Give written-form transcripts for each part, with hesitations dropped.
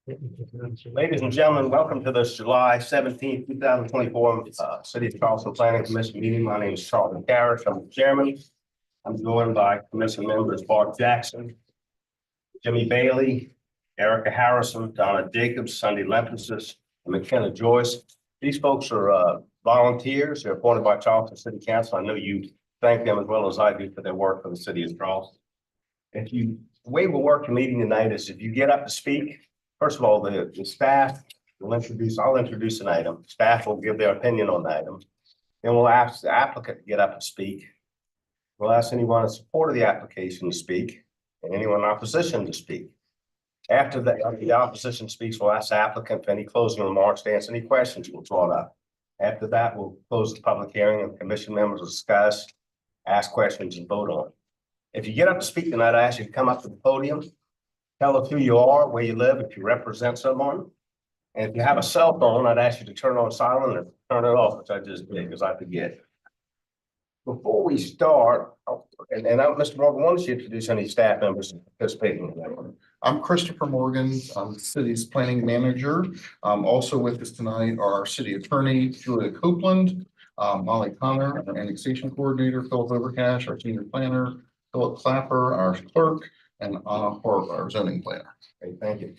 Ladies and gentlemen, welcome to this July 17th, 2024 City of Charleston Planning Commission meeting. My name is Charlton Garrett. I'm the chairman. I'm joined by commission members Bart Jackson, Jimmy Bailey, Erica Harrison, Donna Jacobs, Sunday Lempensis, and McKenna Joyce. These folks are volunteers. They're appointed by Charleston City Council. I know you thank them as well as I do for their work for the city of Charleston. The way we'll work the meeting tonight is if you get up to speak, first of all, the staff will I'll introduce an item. Staff will give their opinion on the item. Then we'll ask the applicant to get up and speak. We'll ask anyone in support of the application to speak and anyone in opposition to speak. After the opposition speaks, we'll ask the applicant for any closing remarks to answer any questions we'll brought up. After that, we'll close the public hearing and commission members will discuss, ask questions and vote on it. If you get up to speak tonight, I ask you to come up to the podium, tell us who you are, where you live, if you represent someone. And if you have a cell phone, I'd ask you to turn it on silent or turn it off, which I just did because I forget. Before we start, Mr. Morgan, why don't you introduce any staff members participating in that one? I'm Christopher Morgan. I'm the city's planning manager. Also with us tonight are our city attorney, Julia Copeland, Molly Connor, our annexation coordinator, Philip Overcash, our senior planner, Philip Clapper, our clerk, and Anna Hart, our zoning planner. Great, thank you.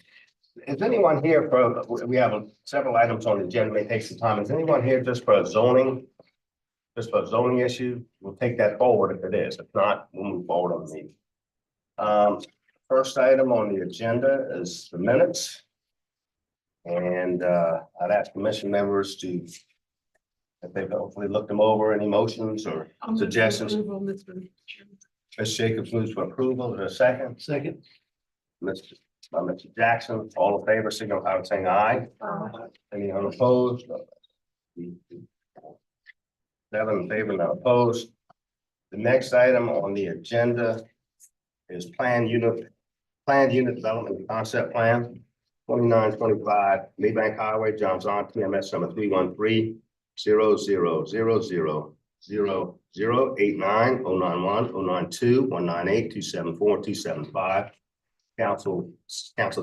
Is anyone here we have several items on the agenda, may take some time. Is anyone here just for a zoning issue? We'll take that forward if it is. If not, we'll move forward on the meeting. First item on the agenda is the minutes. And I'd ask commission members to, if they've hopefully looked them over, any motions or suggestions. Ms. Jacobs moves for approval. Is there a second? Second. Mr. Jackson, all in favor, signify by saying aye. Any unopposed? 7 in favor, none opposed. The next item on the agenda is planned unit development concept plan 2925 Maybank Highway, Johns On, TMS number 313-000-089-091-092-198-274-275. Council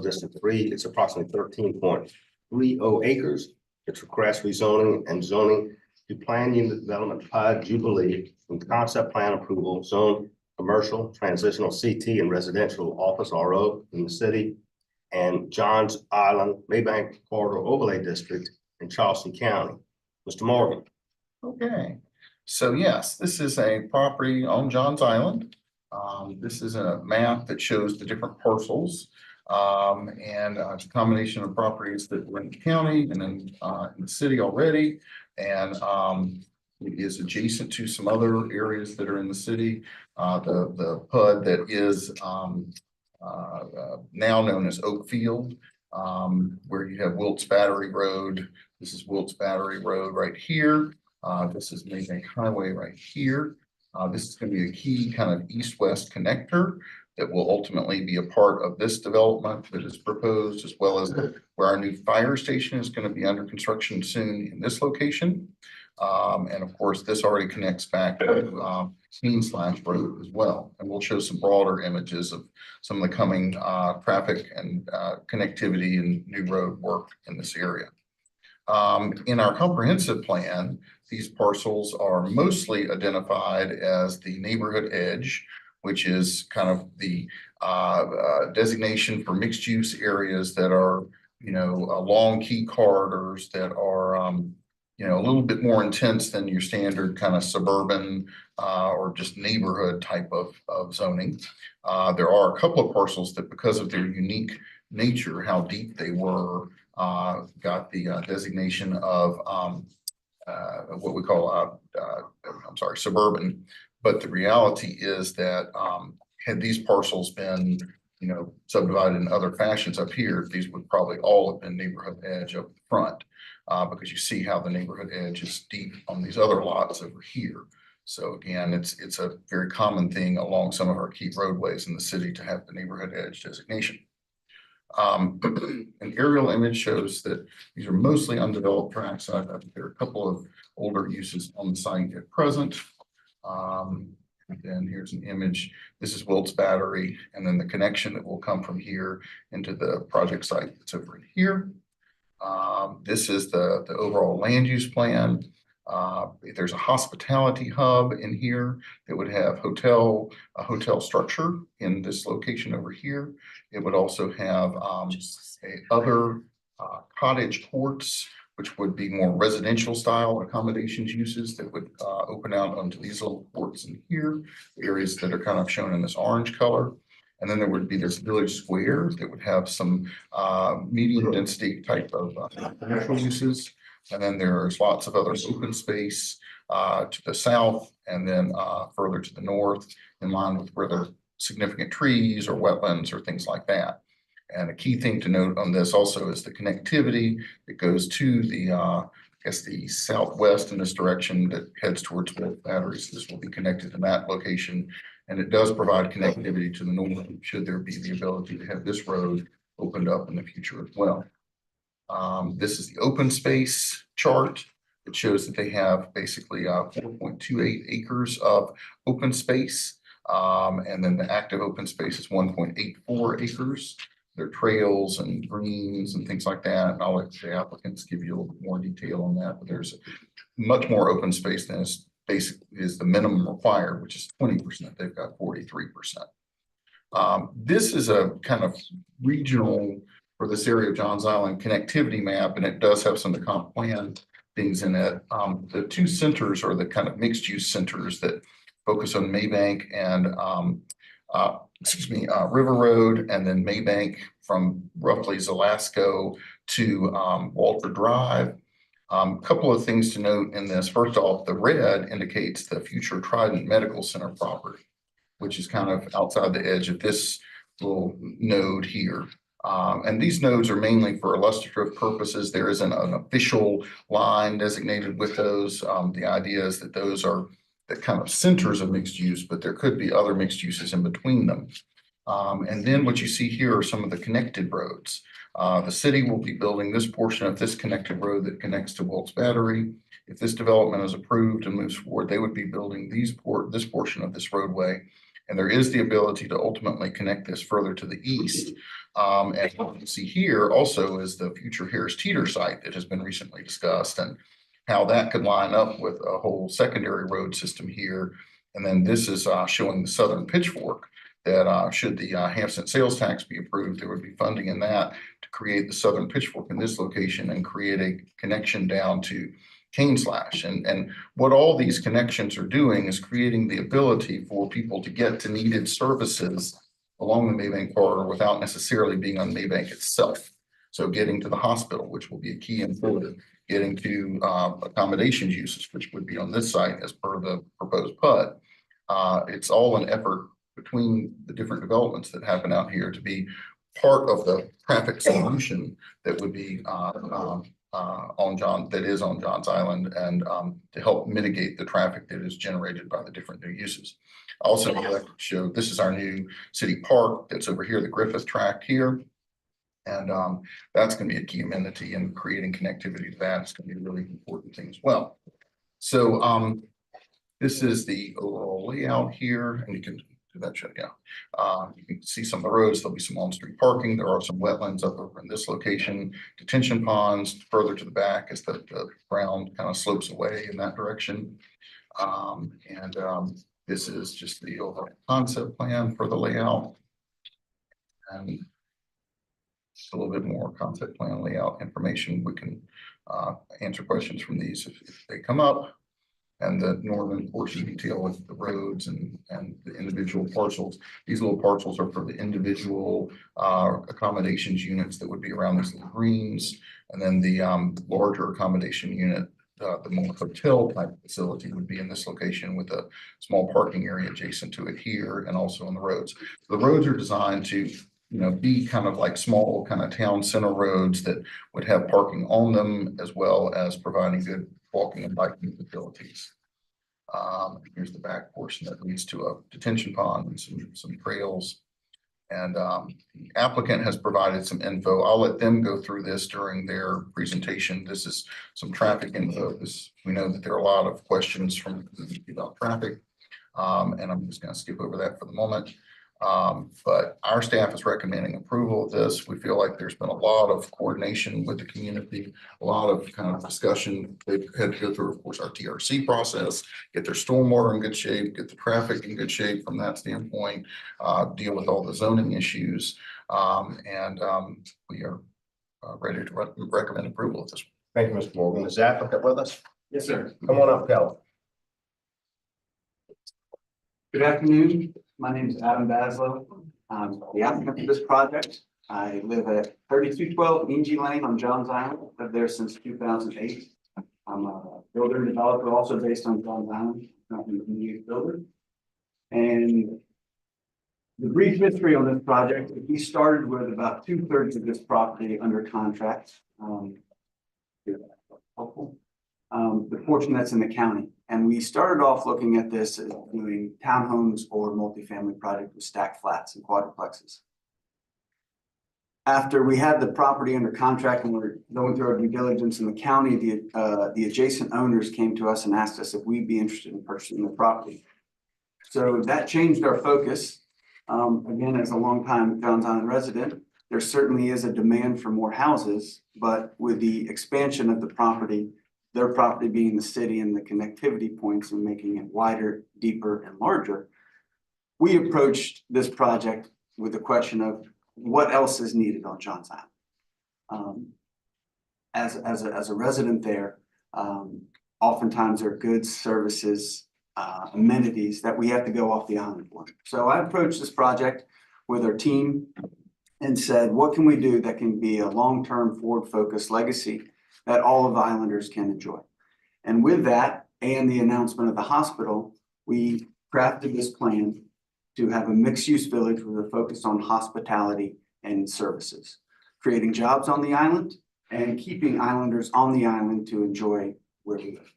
District 3, it's approximately 13.30 acres. It's request rezoning and zoning to plan unit development PUD Jubilee and concept plan approval, zone commercial, transitional CT and residential office RO in the city, and Johns Island Maybank Corridor Overlay District in Charleston County. Mr. Morgan. Okay, so yes, this is a property on Johns Island. This is a map that shows the different parcels. It's a combination of properties that were in the county and then in the city already. And it is adjacent to some other areas that are in the city. The PUD that is now known as Oakfield, where you have Wilt's Battery Road. This is Wilt's Battery Road right here. This is Maybank Highway right here. This is going to be a key kind of east-west connector that will ultimately be a part of this development that is proposed, as well as where our new fire station is going to be under construction soon in this location. And of course, this already connects back to Slash Road as well. And we'll show some broader images of some of the coming traffic and connectivity and new road work in this area. In our comprehensive plan, these parcels are mostly identified as the neighborhood edge, which is kind of the designation for mixed use areas that are, along key corridors that are, a little bit more intense than your standard kind of suburban or just neighborhood type of zoning. There are a couple of parcels that, because of their unique nature, how deep they were, got the designation of what we call, suburban. But the reality is that had these parcels been, subdivided in other fashions up here, these would probably all have been neighborhood edge up front, because you see how the neighborhood edge is deep on these other lots over here. So again, it's a very common thing along some of our key roadways in the city to have the neighborhood edge designation. An aerial image shows that these are mostly undeveloped tracts. There are a couple of older uses on the site at present. Then here's an image. This is Wilt's Battery, and then the connection that will come from here into the project site that's over in here. This is the overall land use plan. There's a hospitality hub in here that would have a hotel structure in this location over here. It would also have other cottage courts, which would be more residential style accommodations uses that would open out onto these little courts in here, areas that are kind of shown in this orange color. And then there would be this village square that would have some medium density type of commercial uses. And then there's lots of other open space to the south and then further to the north in line with where there are significant trees or wetlands or things like that. And a key thing to note on this also is the connectivity that goes to the, I guess the southwest in this direction that heads towards Wilt's Batteries. This will be connected in that location. And it does provide connectivity to the north, should there be the ability to have this road opened up in the future as well. This is the open space chart. It shows that they have basically 4.28 acres of open space. And then the active open space is 1.84 acres. There are trails and greens and things like that. And I'll let the applicants give you a little bit more detail on that, but there's much more open space than is the minimum required, which is 20%. They've got 43%. This is a kind of regional for this area of Johns Island connectivity map, and it does have some of the comp plan things in it. The two centers are the kind of mixed use centers that focus on Maybank and River Road, and then Maybank from roughly Zelasco to Walter Drive. A couple of things to note in this. First off, the red indicates the future Trident Medical Center property, which is kind of outside the edge of this little node here. And these nodes are mainly for illustrative purposes. There isn't an official line designated with those. The idea is that those are the kind of centers of mixed use, but there could be other mixed uses in between them. And then what you see here are some of the connected roads. The city will be building this portion of this connected road that connects to Wilt's Battery. If this development is approved and moves forward, they would be building this portion of this roadway. And there is the ability to ultimately connect this further to the east. And what you can see here also is the future Harris Teeter site that has been recently discussed and how that could line up with a whole secondary road system here. And then this is showing the southern pitchfork that should the Hampstead sales tax be approved, there would be funding in that to create the southern pitchfork in this location and create a connection down to Cane Slash. And what all these connections are doing is creating the ability for people to get to needed services along the Maybank corridor without necessarily being on Maybank itself. So getting to the hospital, which will be a key important, getting to accommodations uses, which would be on this site as per the proposed PUD. It's all an effort between the different developments that happen out here to be part of the traffic solution that would be on Johns Island and to help mitigate the traffic that is generated by the different new uses. Also, I'd like to show this is our new city park that's over here, the Griffith tract here. And that's going to be a key amenity in creating connectivity to that. It's going to be a really important thing as well. So this is the overall layout here, and you can do that shut down. You can see some of the roads. There'll be some on-street parking. There are some wetlands up over in this location, detention ponds further to the back as the ground kind of slopes away in that direction. This is just the overall concept plan for the layout. And just a little bit more concept plan layout information. We can answer questions from these if they come up. And the northern portion detail with the roads and the individual parcels. These little parcels are for the individual accommodations units that would be around these little greens. And then the larger accommodation unit, the more hotel type facility would be in this location with a small parking area adjacent to it here and also on the roads. The roads are designed to be kind of like small kind of town center roads that would have parking on them as well as providing good walking and biking facilities. Here's the back portion that leads to a detention pond and some trails. And the applicant has provided some info. I'll let them go through this during their presentation. This is some traffic info. We know that there are a lot of questions from about traffic. And I'm just going to skip over that for the moment. But our staff is recommending approval of this. We feel like there's been a lot of coordination with the community, a lot of kind of discussion. They've had to go through, of course, our TRC process, get their stormwater in good shape, get the traffic in good shape from that standpoint, deal with all the zoning issues. We are ready to recommend approval of this. Thank you, Mr. Morgan. Is the applicant with us? Yes, sir. Come on up, Kelly. Good afternoon. My name is Adam Baslow. I'm the applicant for this project. I live at 3212 Ingy Lane on Johns Island. Lived there since 2008. I'm a builder and developer also based on Johns Island, not an immediate builder. And the brief history on this project, we started with about 2/3 of this property under contract. The portion that's in the county. And we started off looking at this as doing townhomes or multifamily project with stacked flats and quadruplexes. After we had the property under contract and we're going through our due diligence in the county, the adjacent owners came to us and asked us if we'd be interested in purchasing the property. So that changed our focus. Again, as a longtime Johns Island resident, there certainly is a demand for more houses, but with the expansion of the property, their property being the city and the connectivity points and making it wider, deeper, and larger, we approached this project with the question of what else is needed on Johns Island. As a resident there, oftentimes there are goods, services, amenities that we have to go off the island for. So I approached this project with our team and said, what can we do that can be a long-term forward-focused legacy that all of the islanders can enjoy? And with that and the announcement of the hospital, we crafted this plan to have a mixed-use village with a focus on hospitality and services, creating jobs on the island and keeping islanders on the island to enjoy where we live.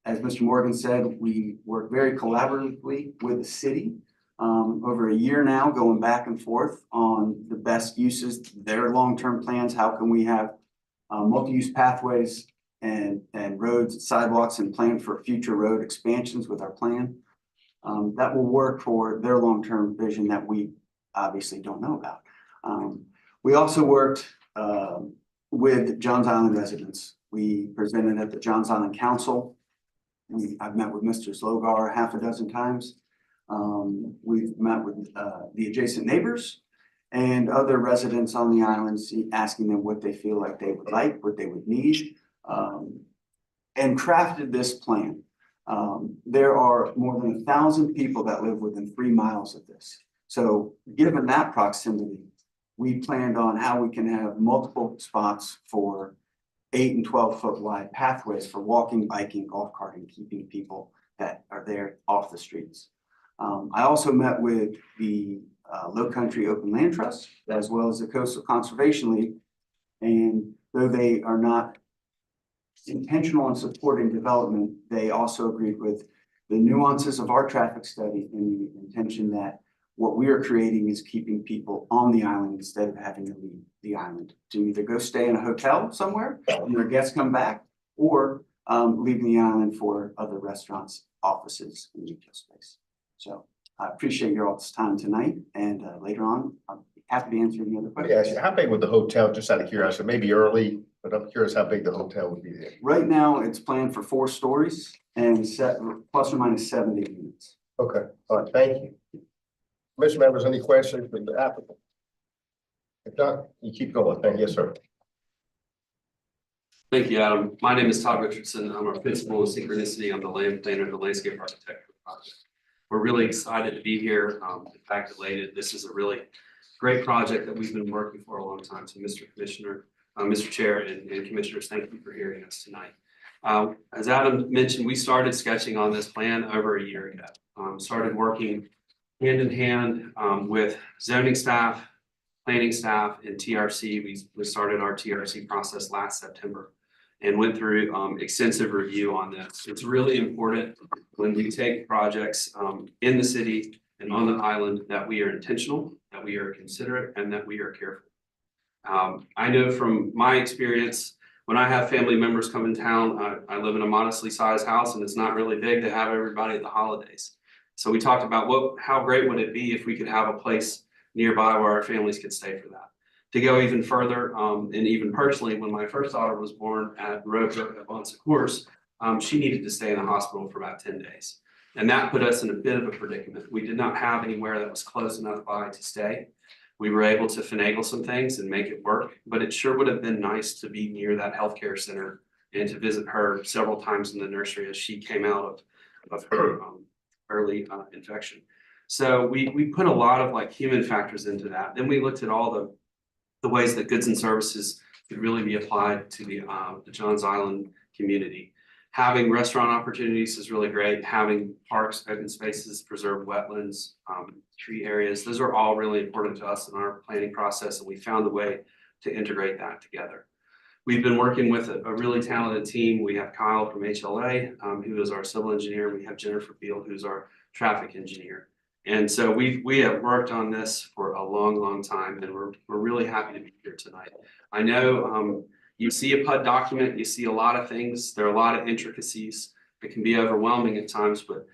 As Mr. Morgan said, we work very collaboratively with the city over a year now, going back and forth on the best uses, their long-term plans. How can we have multi-use pathways and roads, sidewalks, and plan for future road expansions with our plan that will work for their long-term vision that we obviously don't know about. We also worked with Johns Island residents. We presented at the Johns Island Council. I've met with Mr. Slogar half a dozen times. We've met with the adjacent neighbors and other residents on the island, asking them what they feel like they would like, what they would need, and crafted this plan. There are more than 1,000 people that live within 3 miles of this. So given that proximity, we planned on how we can have multiple spots for 8 and 12-foot wide pathways for walking, biking, golf carting, keeping people that are there off the streets. I also met with the Low Country Open Land Trust, as well as the Coastal Conservation League. And though they are not intentional in supporting development, they also agreed with the nuances of our traffic study and the intention that what we are creating is keeping people on the island instead of having to leave the island to either go stay in a hotel somewhere and their guests come back, or leaving the island for other restaurants, offices, and retail space. So I appreciate your all's time tonight, and later on, I'll be happy to answer any other questions. Yeah, how big would the hotel, just out of curiosity, maybe early, but I'm curious how big the hotel would be there. Right now, it's planned for 4 stories and plus or minus 70 units. Okay, all right, thank you. Commission members, any questions for the applicant? If not, you keep going. Thank you, yes, sir. Thank you, Adam. My name is Todd Richardson. I'm our principal of Synchronicity. I'm the land planner and the landscape architect for the project. We're really excited to be here. In fact, elated. This is a really great project that we've been working for a long time. So, Mr. Commissioner, Mr. Chair, and Commissioners, thank you for hearing us tonight. As Adam mentioned, we started sketching on this plan over a year ago. Started working hand in hand with zoning staff, planning staff, and TRC. We started our TRC process last September and went through extensive review on this. It's really important when we take projects in the city and on the island that we are intentional, that we are considerate, and that we are careful. I know from my experience When I have family members come in town, I live in a modestly sized house and it's not really big to have everybody at the holidays. So we talked about how great would it be if we could have a place nearby where our families could stay for that. To go even further, and even personally, when my first daughter was born at Roper at Bon Secours, she needed to stay in the hospital for about 10 days. And that put us in a bit of a predicament. We did not have anywhere that was close enough by to stay. We were able to finagle some things and make it work, but it sure would have been nice to be near that healthcare center and to visit her several times in the nursery as she came out of her early infection. So we put a lot of like human factors into that. Then we looked at all the ways that goods and services could really be applied to the Johns Island community. Having restaurant opportunities is really great. Having parks, open spaces, preserved wetlands, tree areas, those are all really important to us in our planning process, and we found a way to integrate that together. We've been working with a really talented team. We have Kyle from HLA, who is our civil engineer. We have Jennifer Field, who's our traffic engineer. And so we have worked on this for a long time, and we're really happy to be here tonight. I know you see a PUD document, you see a lot of things. There are a lot of intricacies. It can be overwhelming at times, but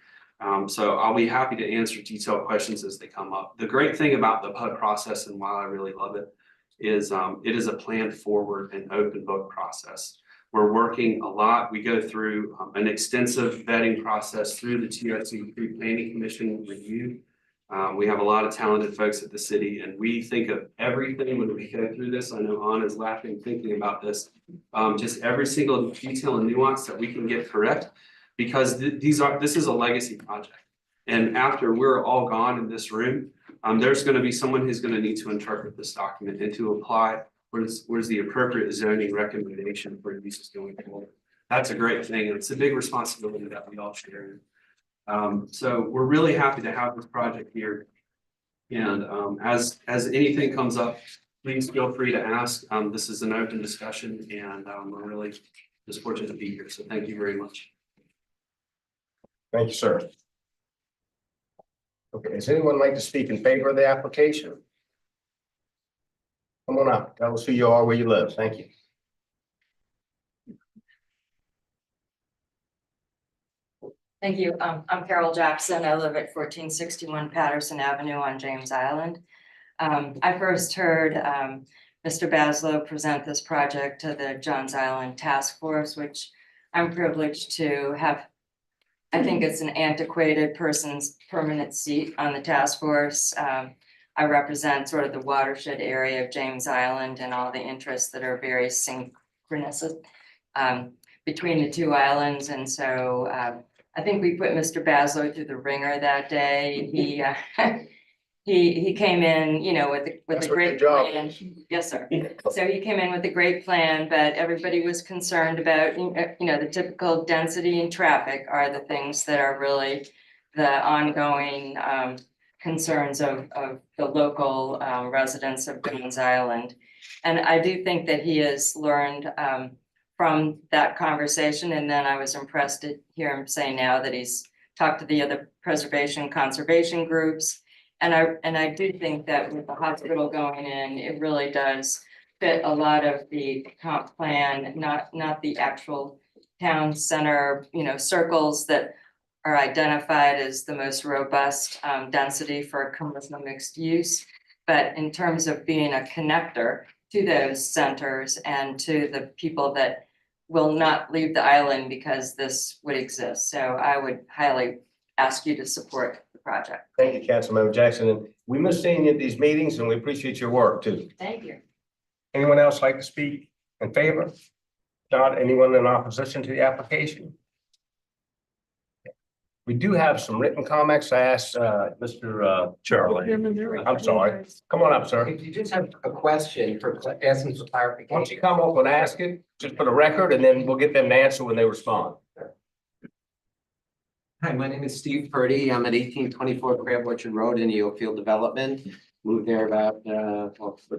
so I'll be happy to answer detailed questions as they come up. The great thing about the PUD process, and why I really love it is a planned forward and open book process. We're working a lot. We go through an extensive vetting process through the TRC Planning Commission review. We have a lot of talented folks at the city, and we think of everything when we go through this. I know Ann is laughing thinking about this. Just every single detail and nuance that we can get correct, because this is a legacy project. And after we're all gone in this room, there's going to be someone who's going to need to interpret this document and to apply what is the appropriate zoning recommendation for uses going forward. That's a great thing, and it's a big responsibility that we all share. So we're really happy to have this project here. And as anything comes up, please feel free to ask. This is an open discussion, and we're really just fortunate to be here. So thank you very much. Thank you, sir. Okay, does anyone like to speak in favor of the application? Come on up, tell us who you are, where you live. Thank you. Thank you. I'm Carol Jackson. I live at 1461 Patterson Avenue on James Island. I first heard Mr. Baslow present this project to the Johns Island Task Force, which I'm privileged to have. I think it's an antiquated person's permanent seat on the task force. I represent sort of the watershed area of James Island and all the interests that are very synchronous between the two islands. And so I think we put Mr. Baslow through the ringer that day. He came in, you know, with a great plan. Yes, sir. So he came in with a great plan, but everybody was concerned about, you know, the typical density and traffic are the things that are really the ongoing concerns of the local residents of Johns Island. And I do think that he has learned from that conversation. And then I was impressed to hear him say now that he's talked to the other preservation conservation groups. And I do think that with the hospital going in, it really does fit a lot of the comp plan, not the actual town center, you know, circles that are identified as the most robust density for commercial mixed use. But in terms of being a connector to those centers and to the people that will not leave the island because this would exist. So I would highly ask you to support the project. Thank you, Councilmember Jackson. And we miss seeing you at these meetings, and we appreciate your work too. Thank you. Anyone else like to speak in favor? Not anyone in opposition to the application? We do have some written comments. I asked Mr. Charlie. I'm sorry. Come on up, sir. If you just have a question for asking for Why don't you clarification. come up and ask it, just for the record, and then we'll get them to answer when they respond. Hi, my name is Steve Purdy. I'm at 1824 Crab Orchard Road in Eelfield Development. Moved there about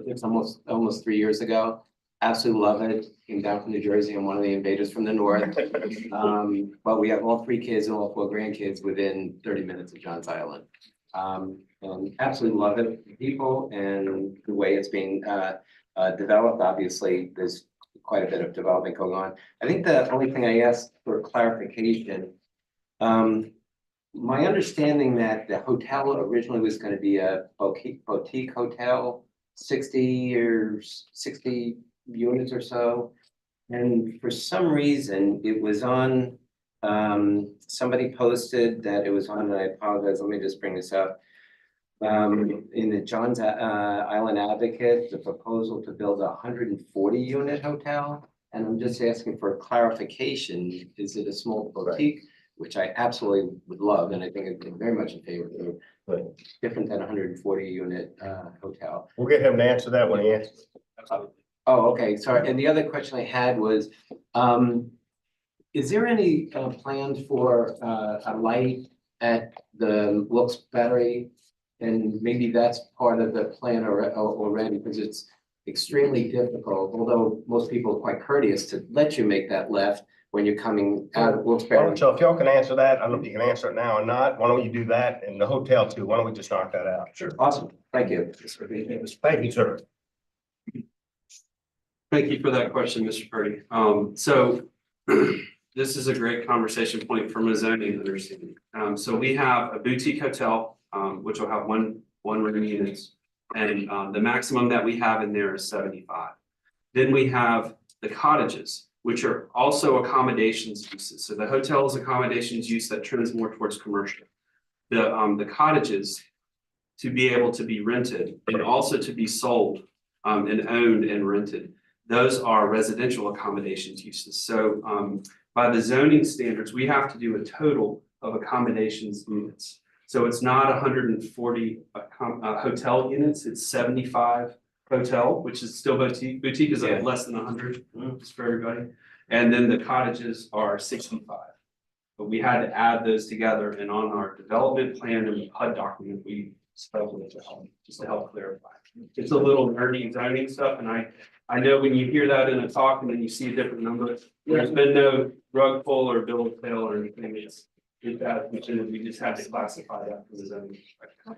it's almost 3 years ago. Absolutely love it. Came down from New Jersey. I'm one of the invaders from the north. But we have all 3 kids and all 4 grandkids within 30 minutes of Johns Island. And absolutely love it. The people and the way it's being developed. Obviously, there's quite a bit of development going on. I think the only thing I asked for clarification, my understanding that the hotel originally was gonna be a boutique hotel, 60 units or so. And for some reason, it was on, somebody posted that it was on, and I apologize, let me just bring this up. In the John's Island Advocate, the proposal to build a 140-unit hotel. And I'm just asking for clarification, is it a small boutique? Which I absolutely would love, and I think I'd be very much in favor of, but different than a 140-unit hotel. We'll get him to answer that when he answers. Oh, okay, sorry. And the other question I had was, is there any plans for a light at the Wilkes Battery? And maybe that's part of the plan already, because it's extremely difficult, although most people are quite courteous to let you make that left when you're coming out of Wilkes Barre. So if y'all can answer that, I don't know if you can answer it now or not. Why don't you do that? And the hotel too. Why don't we just knock that out? Sure. Awesome, thank you. Thank you, sir. Thank you for that question, Mr. Purdy. So this is a great conversation point from a zoning understanding. So we have a boutique hotel, which will have one room units. And the maximum that we have in there is 75. Then we have the cottages, which are also accommodations uses. So the hotel is accommodations use that trends more towards commercial. The cottages to be able to be rented and also to be sold and owned and rented. Those are residential accommodations uses. So by the zoning standards, we have to do a total of accommodations units. So it's not 140 hotel units, it's 75 hotel, which is still boutique. Boutique is like less than 100, just for everybody. And then the cottages are 65. But we had to add those together, and on our development plan and the HUD document, we spelled it out just to help clarify. It's a little nerdy zoning stuff, and I know when you hear that in a talk and then you see a different number, there's been no rug pull or bill of sale or anything. We just had to classify that for the zoning.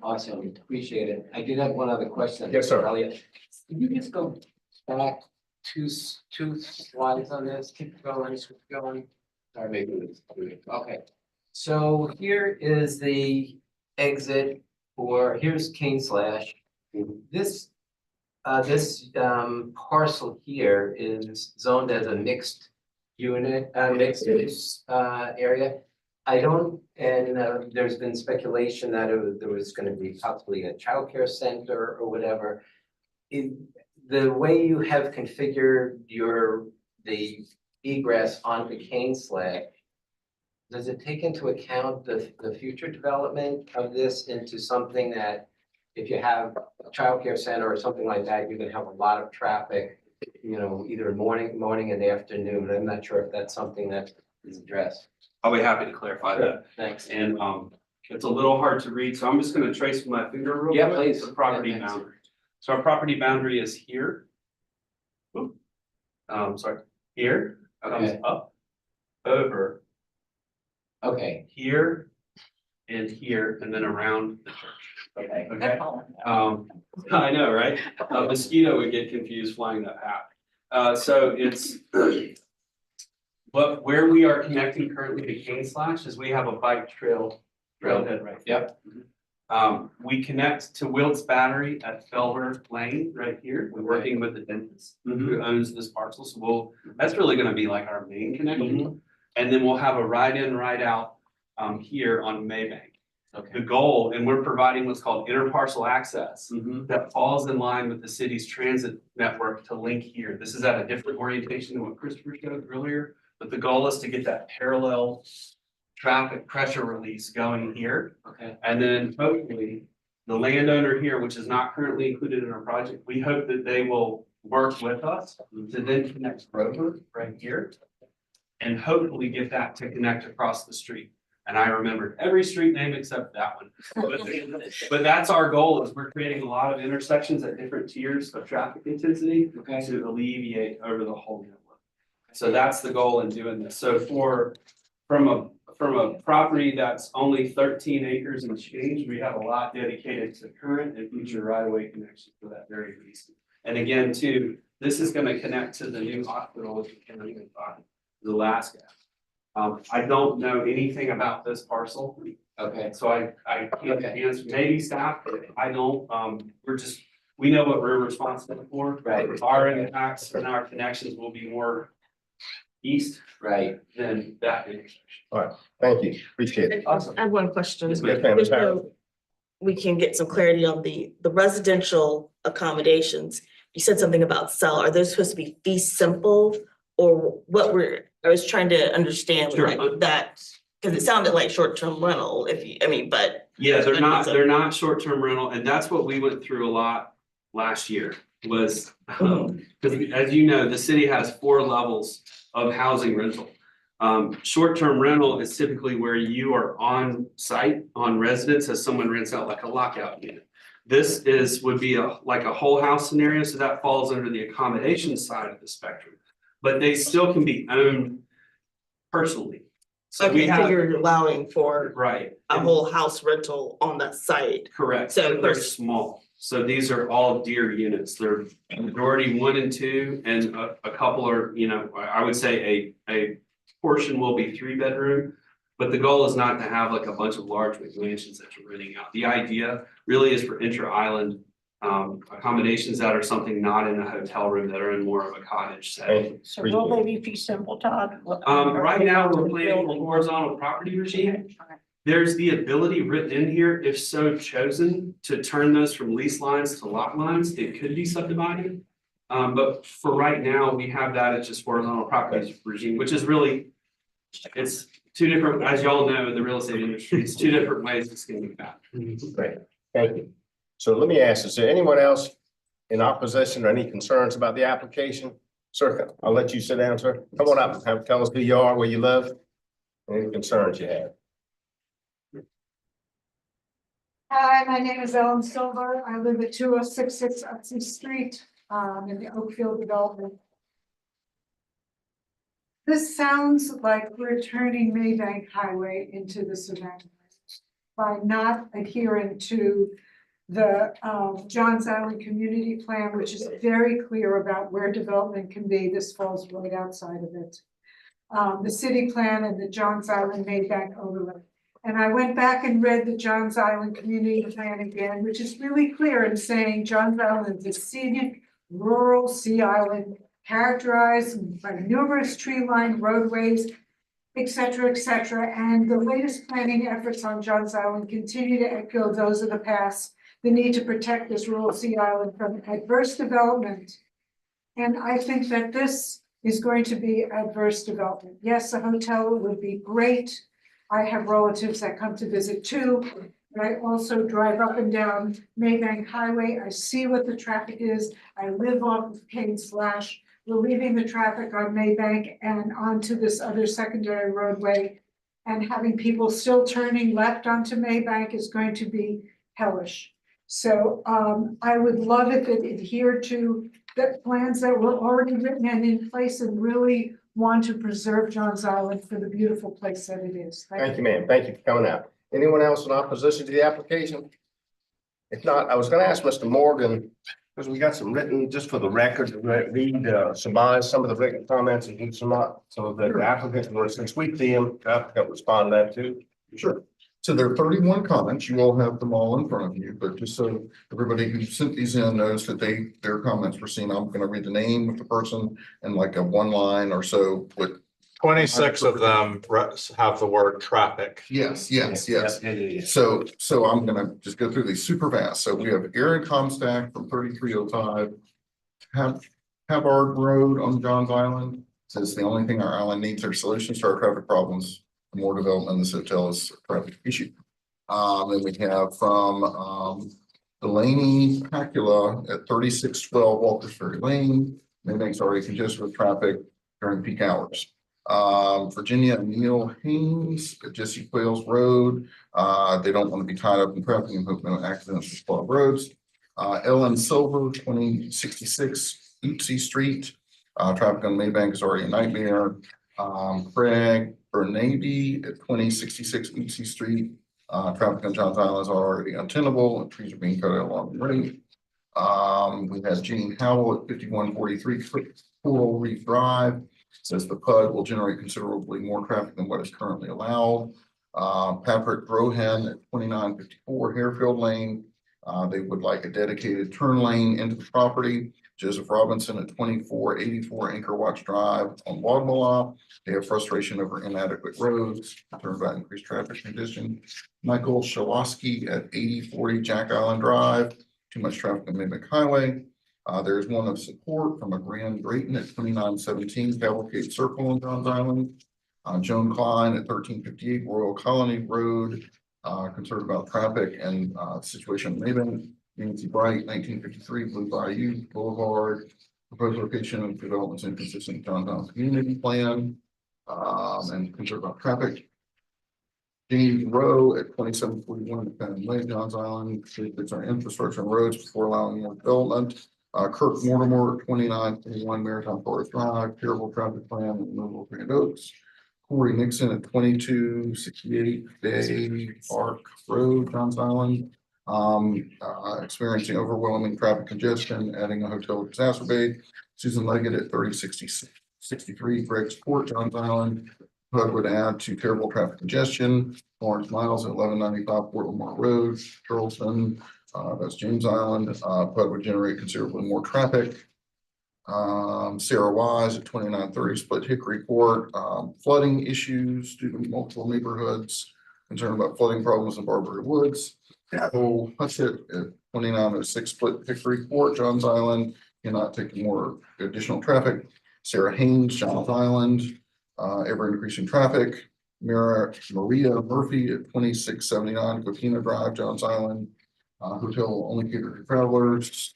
Awesome, appreciate it. I did have one other question. Yes, sir. Elliot. Can you just go back two slides on this? Keep going, Or maybe it's, okay. So here is the exit, or here's Cane Slash. This parcel here is zoned as a mixed unit, mixed use area. I don't, and there's been speculation that there was gonna be possibly a childcare center or whatever. The way you have configured the egress onto Cane Slash, does it take into account the future development of this into something that if you have a childcare center or something like that, you're gonna have a lot of traffic, you know, either morning and afternoon? I'm not sure if that's something that is addressed. I'll be happy to clarify that. Thanks. And it's a little hard to read, so I'm just gonna trace with my finger real quick. Yeah, please. The property Yeah, thanks. boundary. So our property boundary is here. Oop. Sorry, here, comes Okay. up, over, Okay, here, and here, and then around the church. okay. Okay, I know, right? A mosquito would get confused flying that path. So it's where we are connecting currently to Cane Slash is we have a bike trailhead right there. Yep. We connect to Wilkes Battery at Felber Lane right here. We're working with the dentist who owns this parcel. So that's really gonna be like our main connection. And then we'll have a right in, right out here on Maybank. Okay. The goal, and we're providing what's called interparcel access Mhm. that falls in line with the city's transit network to link here. This is at a different orientation than what Christopher showed earlier, but the goal is to get that parallel traffic pressure release going here. Okay. And then hopefully the landowner here, which is not currently included in our project, we hope that they will work with us to then connect Grover right here. And hopefully get that to connect across the street. And I remembered every street name except that one. But that's our goal, is we're creating a lot of intersections at different tiers of traffic intensity Okay. to alleviate over the whole network. So that's the goal in doing this. So from a property that's only 13 acres and change, we have a lot dedicated to current and future right-of-way connections for that very reason. And again, too, This is gonna connect to the new hospital, which is gonna be in Alaska. I don't know anything about this parcel, Okay, so I can't Okay. answer, maybe staff, I don't, we know what we're responsible for. right, Our impacts and our connections will be more east right. than that intersection. Thank you, appreciate it. Awesome. I have one question. Yes, ma'am. Yes, ma'am. Just so we can get some clarity on the residential accommodations. You said something about cell. Are those supposed to be fee simple? Or I was trying to understand Sure. like that, because it sounded like short-term rental, but. Yeah, they're not short-term rental, and that's what we went through a lot last year was, because as you know, the city has 4 levels of housing rental. Short-term rental is typically where you are on site, on residence, as someone rents out like a lockout unit. This would be like a whole house scenario, so that falls under the accommodation side of the spectrum. But they still can be owned personally. So we Okay, so have, you're allowing for right. a whole house rental on that site. Correct, So so they're small, so these are all deer units, they're majority 1 and 2, and a couple are, I would say a portion will be 3-bedroom. But the goal is not to have like a bunch of large McMansions that you're renting out, the idea really is for intra-island accommodations that are something not in a hotel room, that are in more of a cottage setting. Thank you. So will they be fee simple, Todd? Right now, we're planning a horizontal property regime. There's the ability written in here, if so chosen, to turn those from lease lines to lot lines. It could be subdivided. But for right now, we have that as just horizontal properties regime, which is really, it's 2 different, as y'all know, in the real estate industry, it's 2 different ways to skin the cat. Great, thank you. So let me ask, is there anyone else in opposition or any concerns about the application? Sir, I'll let you sit down, sir. Come on up and tell us who you are, where you live, and any concerns you have. Hi, my name is Ellen Silver. I live at 2066 Utsey Street, in the Oakfield development. This sounds like we're turning Maybank Highway into the Savannah by not adhering to the Johns Island Community Plan, which is very clear about where development can be. This falls right outside of it. The city plan and the Johns Island Maybank overlay. And I went back and read the Johns Island Community Plan again, which is really clear in saying Johns Island is a scenic, rural sea island characterized by numerous tree-lined roadways, et cetera, and the latest planning efforts on Johns Island continue to echo those of the past, the need to protect this rural sea island from adverse development. And I think that this is going to be adverse development. Yes, a hotel would be great. I have relatives that come to visit too. And I also drive up and down Maybank Highway. I see what the traffic is. I live off of Kane Slash. Relieving the traffic on Maybank and onto this other secondary roadway. And having people still turning left onto Maybank is going to be hellish. So I would love if it adhered to the plans that were already written and in place and really want to preserve Johns Island for the beautiful place that it is. Thank you, ma'am. Thank you for coming out. Anyone else in opposition to the application? If not, I was gonna ask Mr. Morgan, because we got some written, just for the record, read, surmise some of the written comments and do some of the applicants, since we see them, applicant respond to that too. Sure. So there are 31 comments. You all have them all in front of you, but just so everybody who sent these in knows that their comments were seen, I'm gonna read the name of the person and like a 1 line or so with. 26 of them have the word traffic. Yes. Yeah. So I'm gonna just go through these super fast. So we have Aaron Comstack from 3305. Havard Road on Johns Island says the only thing our island needs are solutions to our traffic problems. More development in this hotel is a traffic issue. And we have from Delaney Pacula at 3612 Walker's Ferry Lane. Maybank's already congested with traffic during peak hours. Virginia and Neil Haynes at Jesse Quayles Road. They don't want to be tied up in traffic and hope no accidents with spot roads. Ellen Silver, 2066 Oopsie Street. Traffic on Maybank is already a nightmare. Craig Bernabe at 2066 Oopsie Street. Traffic on Johns Island is already untenable and trees are being cut out along the road. We have Jane Howell at 5143 Coral Reef Drive. Says the PUD will generate considerably more traffic than what is currently allowed. Patrick Brohan at 2954 Harefield Lane. They would like a dedicated turn lane into the property. Joseph Robinson at 2484 Anchor Watch Drive on Wadmalaw. They have frustration over inadequate roads, concerned about increased traffic condition. Michael Shawoski at 8040 Jack Island Drive, too much traffic on Midnight Highway. There's one of support from a Grand Drayton at 2917 Cavalcade Circle on Johns Island. Joan Klein at 1358 Royal Colony Road, concerned about traffic and situation in Maven. Nancy Bright, 1953 Blue Bayou Boulevard, proposed location of developments inconsistent with downtown community plan, and concerned about traffic. James Rowe at 2741 Dependent Lane, Johns Island, it's our infrastructure and roads before allowing more development. Kirk Mortimer, 2941 Maritime Forest Drive, terrible traffic plan, and removal of Grand Oaks. Corey Nixon at 2268 Bay Park Road, Johns Island. Experiencing overwhelming traffic congestion, adding a hotel exacerbate. Susan Leggett at 3063 Greg's Court, Johns Island. PUD would add to terrible traffic congestion. Lawrence Miles at 1195 Fort Lamar Road, Charleston. That's James Island. PUD would generate considerably more traffic. Sarah Wise at 2930 Split Hickory Court. Flooding issues due to multiple neighborhoods. Concerned about flooding problems in Barbary Woods. Oh, that's it. At 2906 Split Hickory Court, Johns Island. Cannot take more additional traffic. Sarah Haynes, Johns Island. Ever increasing traffic. Maria Murphy at 2679 Coquina Drive, Johns Island. Hotel will only cater to travelers.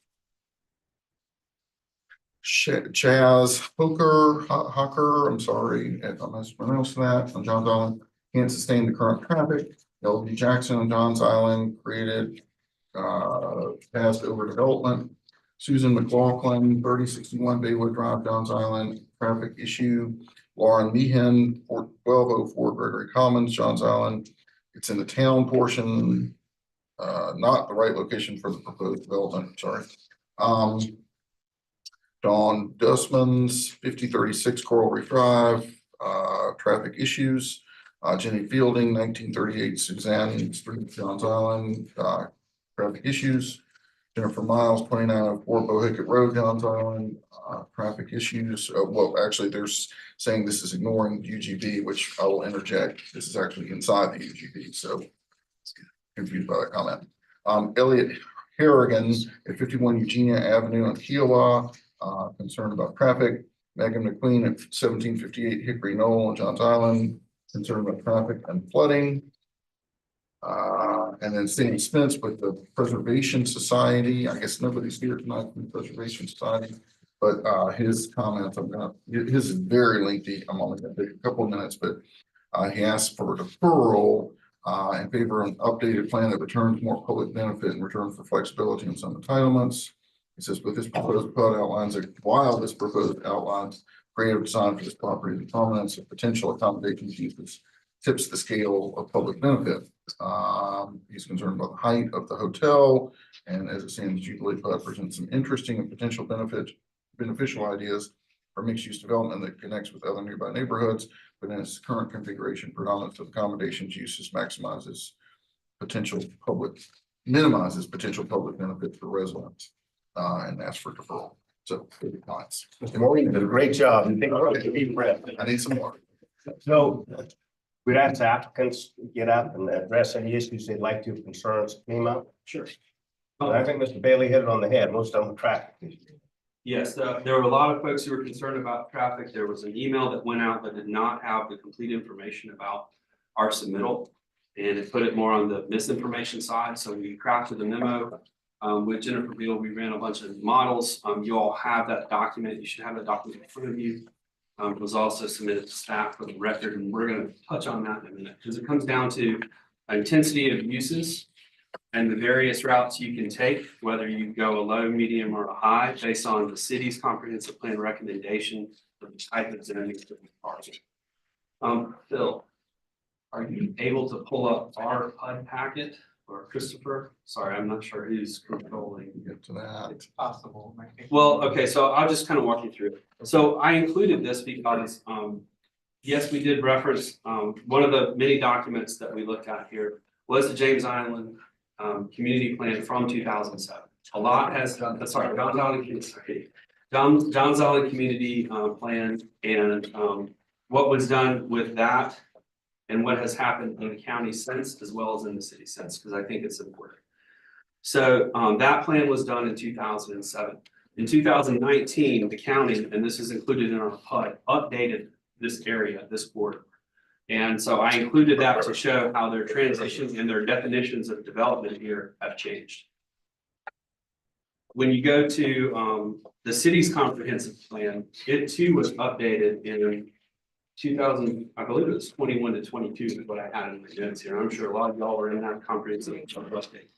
Chaz Hooker, I'm sorry if I mispronounced that, on Johns Island. Can't sustain the current traffic. LB Jackson on Johns Island created past overdevelopment. Susan McLaughlin, 3061 Baywood Drive, Johns Island, traffic issue. Lauren Meehan, 1204 Gregory Commons, Johns Island. It's in the town portion, not the right location for the proposed development, sorry. Dawn Dustman's 5036 Coral Reef Drive, traffic issues. Jenny Fielding, 1938 Suzanne Street, Johns Island, traffic issues. Jennifer Miles, 2904 Bohicket Road, Johns Island, traffic issues. Well, actually, they're saying this is ignoring UGB, which I will interject. This is actually inside the UGB, so confused by that comment. Elliot Harrigan at 51 Eugenia Avenue on Kiowa, concerned about traffic. Megan McQueen at 1758 Hickory Knoll on Johns Island, concerned about traffic and flooding. And then Sandy Spence with the Preservation Society. I guess nobody's here tonight from the Preservation Society, but his comments, his is very lengthy. I'm only gonna take a couple of minutes, but he asked for a deferral in favor of an updated plan that returns more public benefit in return for flexibility in some entitlements. He says, with this proposed PUD outlines, while this proposed outlines creative design for this property, the prominence of potential accommodations uses tips the scale of public benefit. He's concerned about the height of the hotel, and as it stands, Jubilee PUD presents some interesting and potential beneficial ideas for mixed-use development that connects with other nearby neighborhoods, but in its current configuration, predominance of accommodations uses minimizes potential public benefit for residents, and ask for deferral. So, good points. Mr. Morgan did a great job. You take a deep breath. I need some more. So we'd ask the applicants to get up and address any issues they'd like to, concerns came up. Sure. I think Mr. Bailey hit it on the head, most of them traffic issues. Yes, there were a lot of folks who were concerned about traffic. There was an email that went out that did not have the complete information about our submittal. And it put it more on the misinformation side. So we crafted a memo with Jennifer Beal. We ran a bunch of models. You all have that document. You should have that document in front of you. It was also submitted to staff for the record, and we're going to touch on that in a minute because it comes down to intensity of uses and the various routes you can take, whether you go a low, medium, or a high, based on the city's comprehensive plan recommendation for the type of zoning that we target. Phil, are you able to pull up our PUD packet or Christopher. Sorry, I'm not sure who's controlling. Get to that. Possible. Well, okay, so I'll just kind of walk you through it. So I included this because, yes, we did reference, one of the many documents that we looked at here was the James Island, community plan from 2007. A lot has, John's Island community, plan and, what was done with that and what has happened in the county since, as well as in the city since, because I think it's important. So that plan was done in 2007. In 2019, the county, and this is included in our PUD, updated this area, this border. And so I included that to show how their transition and their definitions of development here have changed. When you go to the city's comprehensive plan, it too was updated in 2000, I believe it was 21 to 22 is what I had in my notes here. I'm sure a lot of y'all are in that comprehensive update.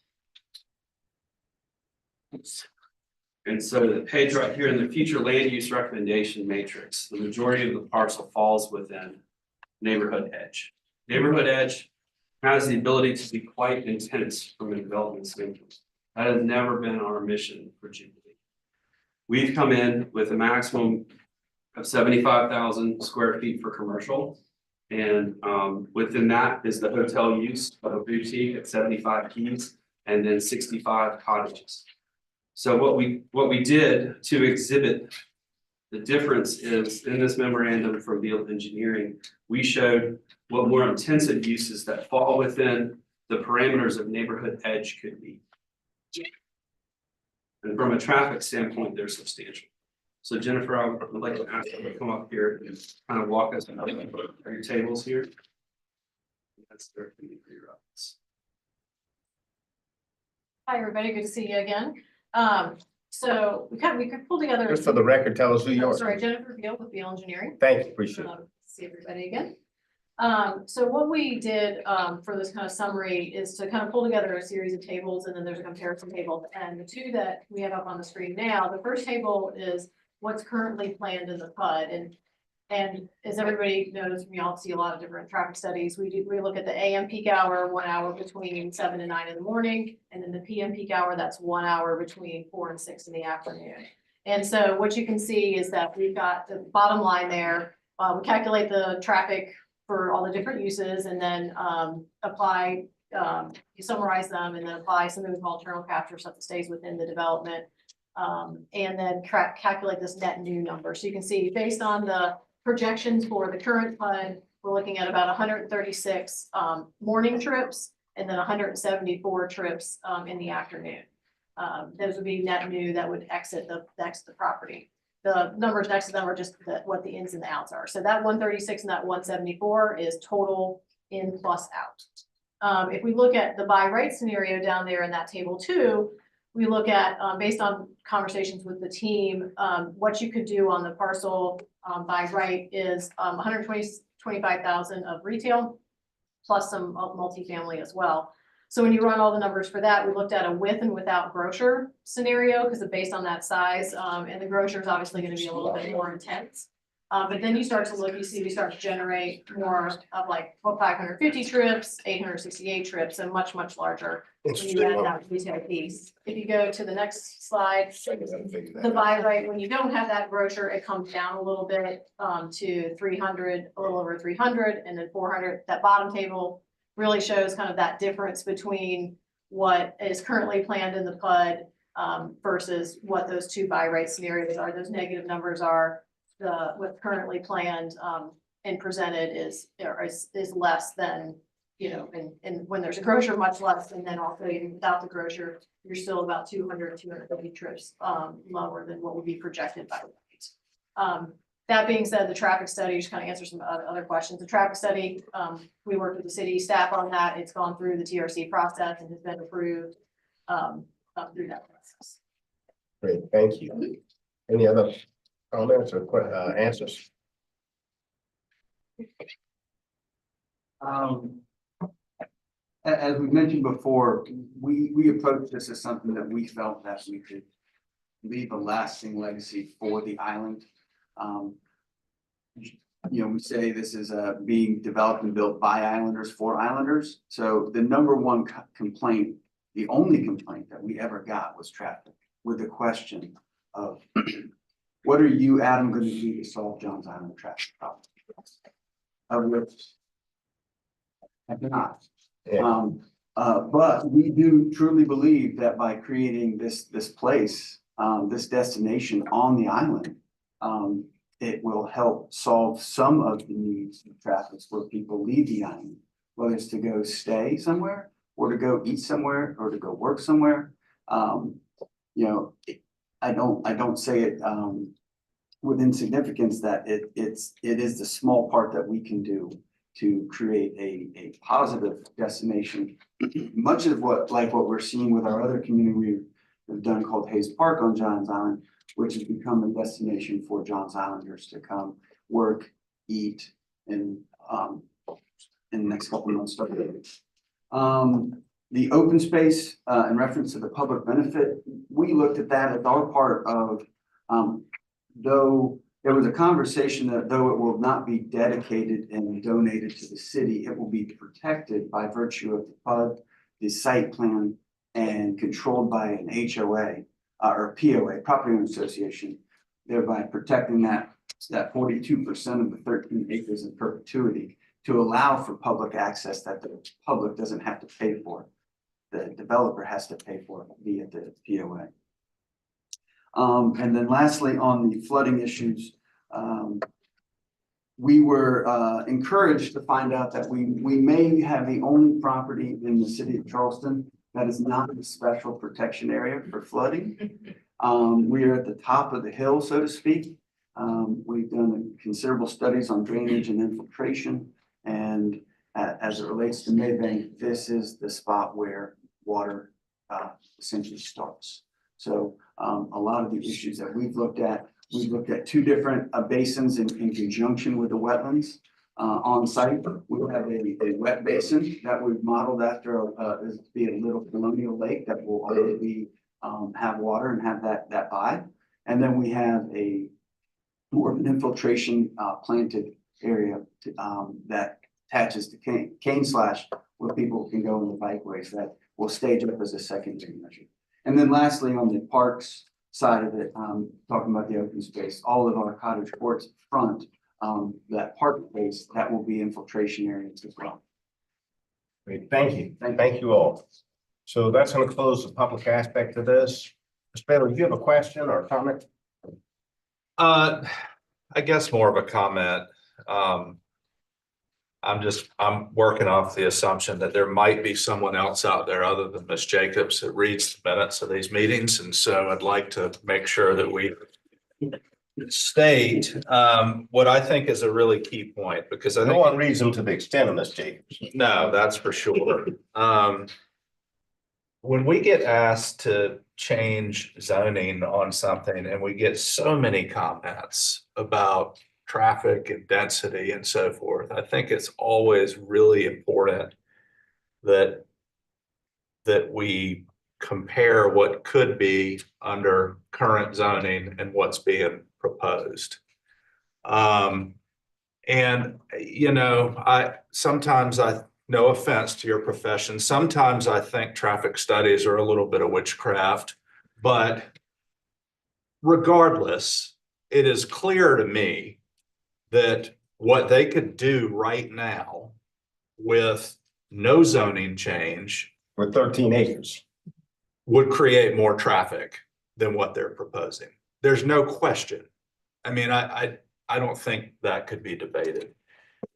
And so the page right here in the future land use recommendation matrix, the majority of the parcel falls within neighborhood edge. Neighborhood edge has the ability to be quite intense from a development standpoint. That has never been our mission for Jubilee. We've come in with a maximum of 75,000 square feet for commercial. And within that is the hotel use of a boutique at 75 keys and then 65 cottages. So what we did to exhibit the difference is in this memorandum from Beal Engineering, we showed what more intensive uses that fall within the parameters of neighborhood edge could be. And from a traffic standpoint, they're substantial. So Jennifer, I would like to ask you to come up here and kind of walk us through your tables here. That's their community routes. Hi, everybody. Good to see you again. So we could pull together. Just for the record, tell us who you Oh, are. sorry, Jennifer Beal with Beal Engineering. Thank you, appreciate it. See everybody again. So what we did for this kind of summary is to kind of pull together a series of tables, and then there's a comparison table. And the two that we have up on the screen now, the first table is what's currently planned in the PUD. And as everybody knows, we all see a lot of different traffic studies. We look at the AM peak hour, 1 hour between 7 and 9 in the morning, and then the PM peak hour, that's 1 hour between 4 and 6 in the afternoon. And so what you can see is that we've got the bottom line there. We calculate the traffic for all the different uses and then apply, you summarize them and then apply something we call internal capture stuff that stays within the development. And then calculate this net new number. So you can see based on the projections for the current PUD, we're looking at about 136 morning trips and then 174 trips in the afternoon. Those would be net new that would exit the property. The numbers next to them are just what the ins and the outs are. So that 136 and that 174 is total in plus out. If we look at the buy right scenario down there in that table too, we look at, based on conversations with the team, what you could do on the parcel by right is 125,000 of retail plus some of multifamily as well. So when you run all the numbers for that, we looked at a with and without grocer scenario because it's based on that size. And the grocer is obviously going to be a little bit more intense. But then you start to look, you see, we start to generate more of like 550 trips, 868 trips, and much, much larger. When you add that retail piece. If you go to the next slide, the buy right, when you don't have that grocer, it comes down a little bit to 300, a little over 300, and then 400. That bottom table really shows kind of that difference between what is currently planned in the PUD versus what those two buy right scenarios are. Those negative numbers are what's currently planned and presented is less than, you know, and when there's a grocer, much less, and then also even without the grocer, you're still about 250 trips lower than what would be projected by right. That being said, the traffic study, just kind of answer some other questions. The traffic study, we worked with the city staff on that. It's gone through the TRC process and has been approved through that process. Great, thank you. Any other comments or answers? As we mentioned before, we approached this as something that we felt that we could leave a lasting legacy for the island. we say this is being developed and built by islanders for islanders. So the number one complaint, the only complaint that we ever got was traffic, with the question of what are you, Adam, going to do to solve John's Island traffic problem? Of which I cannot. But we do truly believe that by creating this place, this destination on the island, it will help solve some of the needs of traffic where people leave the island, whether it's to go stay somewhere or to go eat somewhere or to go work somewhere. I don't say it with insignificance that it is the small part that we can do to create a positive destination. Much of what we're seeing with our other community we've done called Hayes Park on John's Island, which has become a destination for John's Islanders to come work, eat, and in the next couple of months start living. The open space in reference to the public benefit, we looked at that as our part of, though there was a conversation that though it will not be dedicated and donated to the city, it will be protected by virtue of the PUD, the site plan, and controlled by an HOA or POA, Property Owner Association, thereby protecting that 42% of the 13 acres in perpetuity to allow for public access that the public doesn't have to pay for. The developer has to pay for it via the POA. And then lastly, on the flooding issues, we were encouraged to find out that we may have the only property in the city of Charleston that is not a special protection area for flooding. We are at the top of the hill, so to speak. We've done considerable studies on drainage and infiltration. And as it relates to Maybank, this is the spot where water essentially starts. So a lot of the issues that we've looked at two different basins in conjunction with the wetlands on site. We have a wet basin that we've modeled after is to be a little colonial lake that will always be have water and have that vibe. And then we have a more of an infiltration planted area that attaches to cane slash where people can go in the bikeways that will stage up as a secondary measure. And then lastly, on the parks side of it, talking about the open space, all of our cottage courts front, that park space, that will be infiltration areas as well. Great, thank you. Thank you all. So that's going to close the public aspect of this. Mr. Bailey, do you have a question or a comment? I guess more of a comment. I'm working off the assumption that there might be someone else out there other than Ms. Jacobs that reads the minutes of these meetings. And so I'd like to make sure that we state what I think is a really key point, because I think No one reads them to the extent of Ms. Jacobs. no, that's for sure. When we get asked to change zoning on something and we get so many comments about traffic and density and so forth, I think it's always really important that we compare what could be under current zoning and what's being proposed. And no offense to your profession, sometimes I think traffic studies are a little bit of witchcraft, but regardless, it is clear to me that what they could do right now with no zoning change With 13 acres. would create more traffic than what they're proposing. There's no question. I mean, I don't think that could be debated.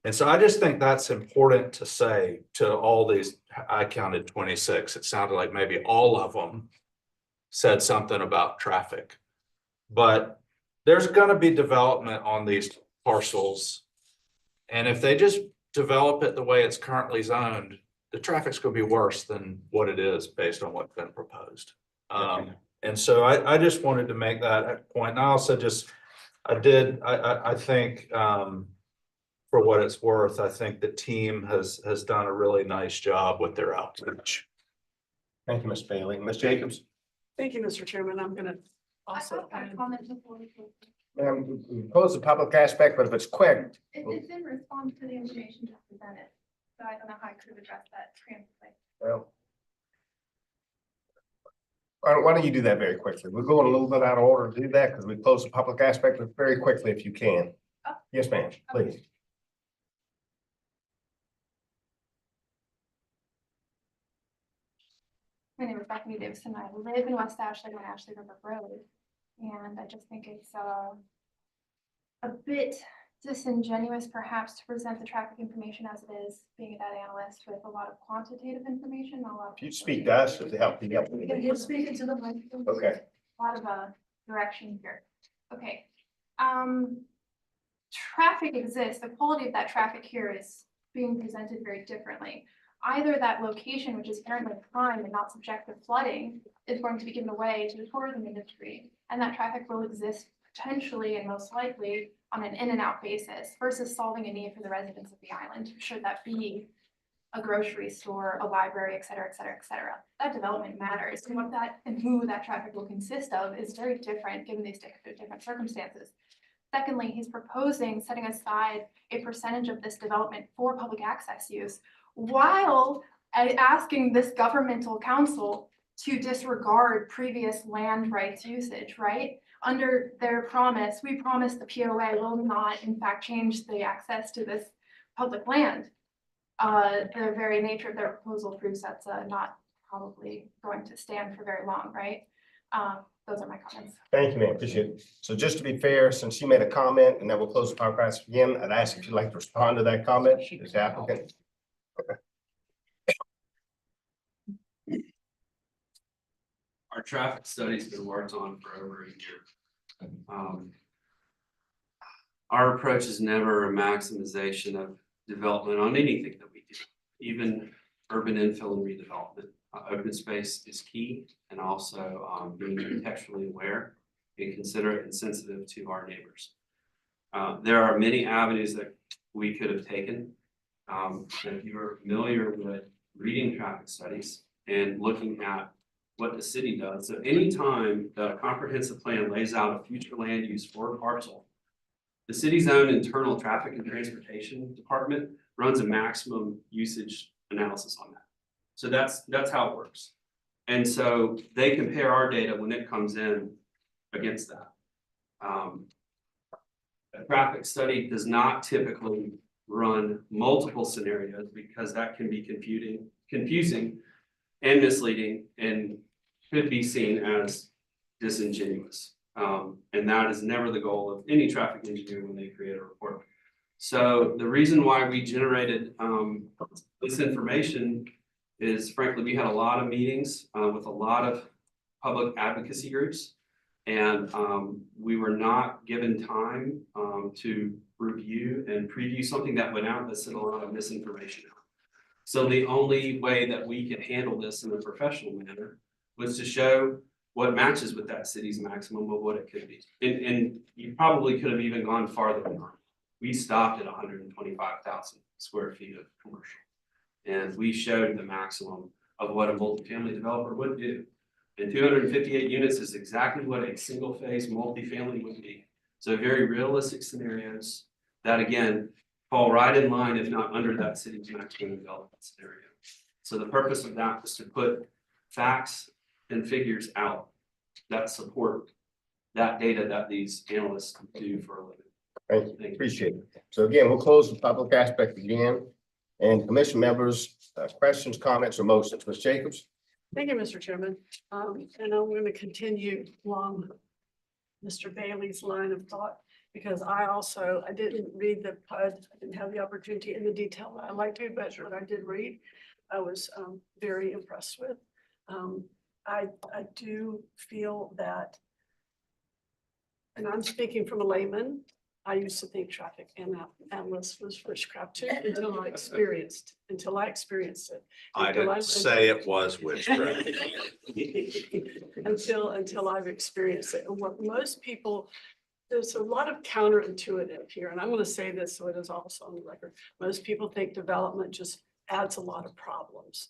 And so I just think that's important to say to all these. I counted 26. It sounded like maybe all of them said something about traffic. But there's going to be development on these parcels. And if they just develop it the way it's currently zoned, the traffic's going to be worse than what it is based on what's been proposed. And so I just wanted to make that point. And I also I think for what it's worth, I think the team has done a really nice job with their outreach. Thank you, Ms. Bailey. Ms. Jacobs? Thank you, Mr. Chairman. I'm gonna also I add. comment before we go. We close the public aspect, but if it's quick, It's in response to the information just presented, so I don't know how I could address that transcriptly. well. Why don't you do that very quickly? We're going a little bit out of order to do that because we close the public aspect, but very quickly if you can. Oh. Yes, ma'am, please. My name is Bethany Davison. I live in West Ashley on Ashley River Road. And I just think it's a bit disingenuous perhaps to present the traffic information as it is, being a data analyst with a lot of quantitative information, not a lot of. If you speak to us, to help you. You're speaking to the microphone. Okay. A lot of direction here. Okay. Traffic exists. The quality of that traffic here is being presented very differently. Either that location, which is inherently prime and not subject to flooding, is going to be given away to the tourism industry, and that traffic will exist potentially and most likely on an in and out basis versus solving a need for the residents of the island, should that be a grocery store, a library, et cetera, et cetera, et cetera. That development matters, and what that and who that traffic will consist of is very different given these different circumstances. Secondly, he's proposing setting aside a percentage of this development for public access use, while asking this governmental council to disregard previous land rights usage, right? Under their promise, we promise the POA will not in fact change the access to this public land. The very nature of their proposal proves that's not probably going to stand for very long, right? Those are my comments. Thank you, ma'am. Appreciate it. So just to be fair, since you made a comment and then we'll close the podcast again, I'd ask if you'd like to respond to that comment as the applicant. Our traffic study's been worked on for over a year. Our approach is never a maximization of development on anything that we do, even urban infill and redevelopment. Open space is key, and also being contextually aware and considerate and sensitive to our neighbors. There are many avenues that we could have taken. If you are familiar with reading traffic studies and looking at what the city does, so anytime that a comprehensive plan lays out a future land use for a parcel, the city's own internal traffic and transportation department runs a maximum usage analysis on that. So that's how it works. And so they compare our data when it comes in against that. A traffic study does not typically run multiple scenarios because that can be confusing and misleading and could be seen as disingenuous. And that is never the goal of any traffic engineer when they create a report. So the reason why we generated this information is, frankly, we had a lot of meetings with a lot of public advocacy groups, and we were not given time to review and preview something that went out that sent a lot of misinformation out. So the only way that we could handle this in a professional manner was to show what matches with that city's maximum of what it could be. And you probably could have even gone farther than that. We stopped at 125,000 square feet of commercial. And we showed the maximum of what a multifamily developer would do. And 258 units is exactly what a single phase multifamily would be. So very realistic scenarios that, again, fall right in line, if not under, that city's maximum development scenario. So the purpose of that was to put facts and figures out that support that data that these analysts do for a living. Thank you. Appreciate it. So again, we'll close the public aspect again. And commission members, questions, comments, or motions. Ms. Jacobs? Thank you, Mr. Chairman. And I'm going to continue along Mr. Bailey's line of thought, because I didn't read the PUD. I didn't have the opportunity in the detail that I like to, but what I did read, I was very impressed with. I do feel that, and I'm speaking from a layman, I used to think traffic analyst was witchcraft too, until I experienced it. I didn't say it was witchcraft. Until I've experienced it. And what most people, there's a lot of counterintuitive here, and I'm going to say this so it is also on the record. Most people think development just adds a lot of problems.